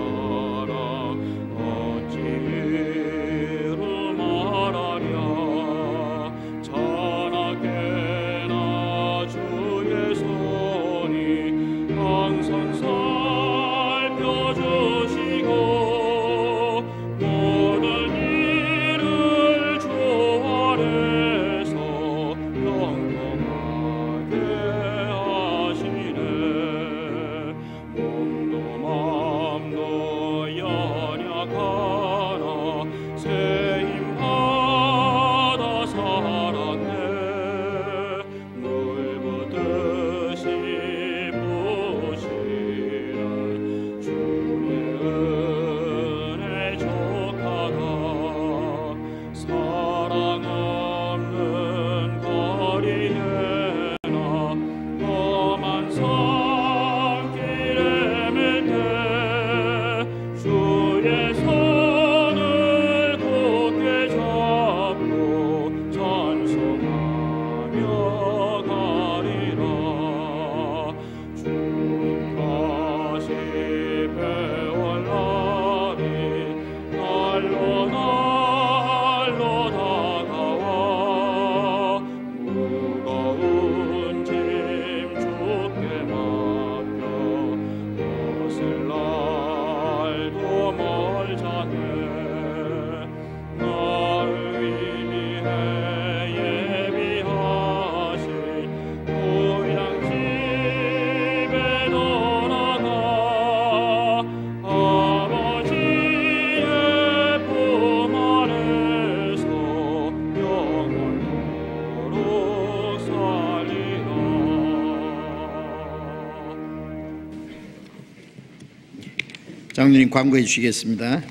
장로님 광고해 주시겠습니다.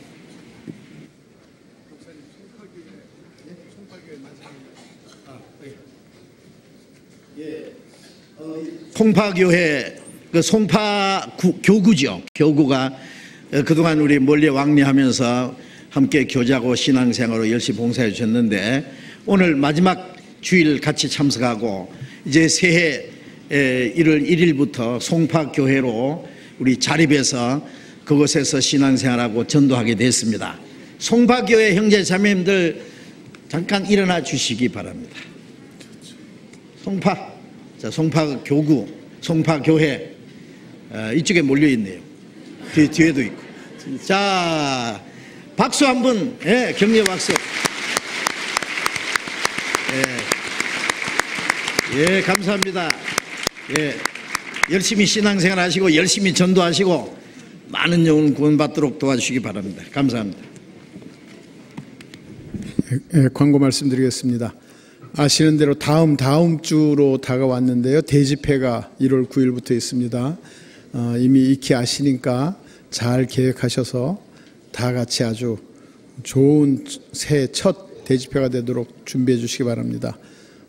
송파교회 그 송파 교구죠. 교구가 그동안 우리 멀리 왕래하면서 함께 교제하고 신앙생활로 열심히 봉사해 주셨는데 오늘 마지막 주일 같이 참석하고 이제 새해 1월 1일부터 송파교회로 우리 자립해서 그곳에서 신앙생활하고 전도하게 됐습니다. 송파교회 형제 자매님들 잠깐 일어나 주시기 바랍니다. 송파교구, 송파교회 이쪽에 몰려있네요. 뒤에도 있고. 자, 박수 한번, 격려 박수. 감사합니다. 열심히 신앙생활 하시고 열심히 전도하시고 많은 영혼 구원받도록 도와주시기 바랍니다. 감사합니다. 광고 말씀드리겠습니다. 아시는 대로 다음 주로 다가왔는데요. 대집회가 1월 9일부터 있습니다. 이미 익히 아시니까 잘 계획하셔서 다 같이 아주 좋은 새해 첫 대집회가 되도록 준비해 주시기 바랍니다.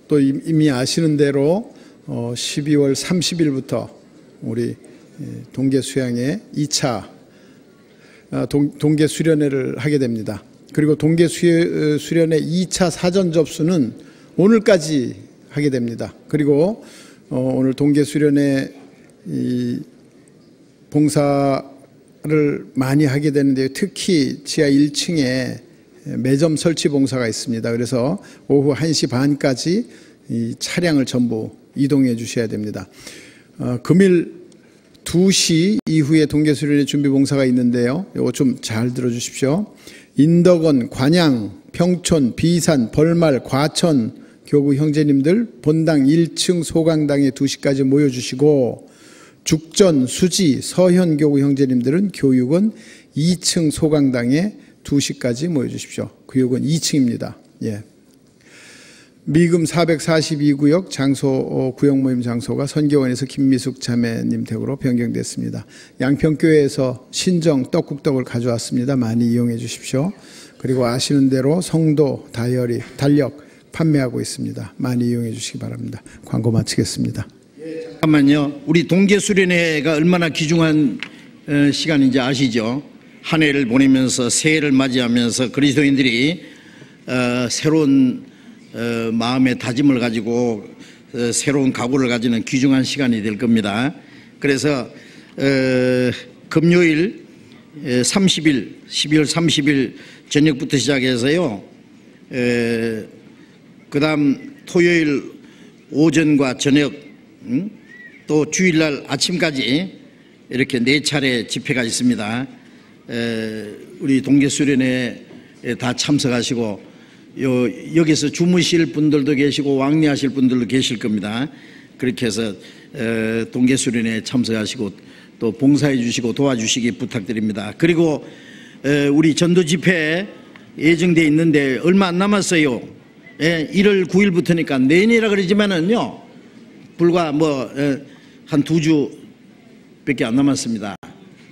또 이미 아시는 대로 12월 30일부터 우리 동계 수양회 2차 동계 수련회를 하게 됩니다. 그리고 동계 수련회 2차 사전 접수는 오늘까지 하게 됩니다. 그리고 오늘 동계 수련회 봉사를 많이 하게 되는데요. 특히 지하 1층에 매점 설치 봉사가 있습니다. 그래서 오후 1시 반까지 이 차량을 전부 이동해 주셔야 됩니다. 금일 2시 이후에 동계수련회 준비 봉사가 있는데요. 이거 좀 잘 들어주십시오. 인덕원, 관양, 평촌, 비산, 벌말, 과천 교구 형제님들 본당 1층 소강당에 2시까지 모여주시고 죽전, 수지, 서현 교구 형제님들은 교육은 2층 소강당에 2시까지 모여주십시오. 교육은 2층입니다. 미금 442구역 장소 구역 모임 장소가 선교원에서 김미숙 자매님 댁으로 변경됐습니다. 양평교회에서 신정 떡국떡을 가져왔습니다. 많이 이용해 주십시오. 그리고 아시는 대로 성도 다이어리 달력 판매하고 있습니다. 많이 이용해 주시기 바랍니다. 광고 마치겠습니다. 잠깐만요. 우리 동계수련회가 얼마나 귀중한 시간인지 아시죠? 한 해를 보내면서 새해를 맞이하면서 그리스도인들이 새로운 마음의 다짐을 가지고 새로운 각오를 가지는 귀중한 시간이 될 겁니다. 그래서 금요일 30일 12월 30일 저녁부터 시작해서요, 그 다음 토요일 오전과 저녁, 또 주일날 아침까지 이렇게 4차례 집회가 있습니다. 우리 동계수련회에 다 참석하시고 여기서 주무실 분들도 계시고 왕래하실 분들도 계실 겁니다. 그렇게 해서 동계수련회에 참석하시고 또 봉사해 주시고 도와주시기 부탁드립니다. 그리고 우리 전도집회 예정되어 있는데 얼마 안 남았어요. 1월 9일부터니까 내년이라 그러지만은요, 불과 한 2주밖에 안 남았습니다.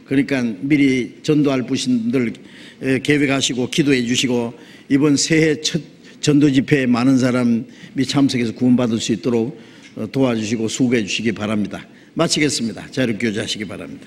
그러니까 미리 전도할 분들 계획하시고 기도해 주시고 이번 새해 첫 전도 집회에 많은 사람이 참석해서 구원받을 수 있도록 도와주시고 수고해 주시기 바랍니다. 마치겠습니다. 자유롭게 교제하시기 바랍니다.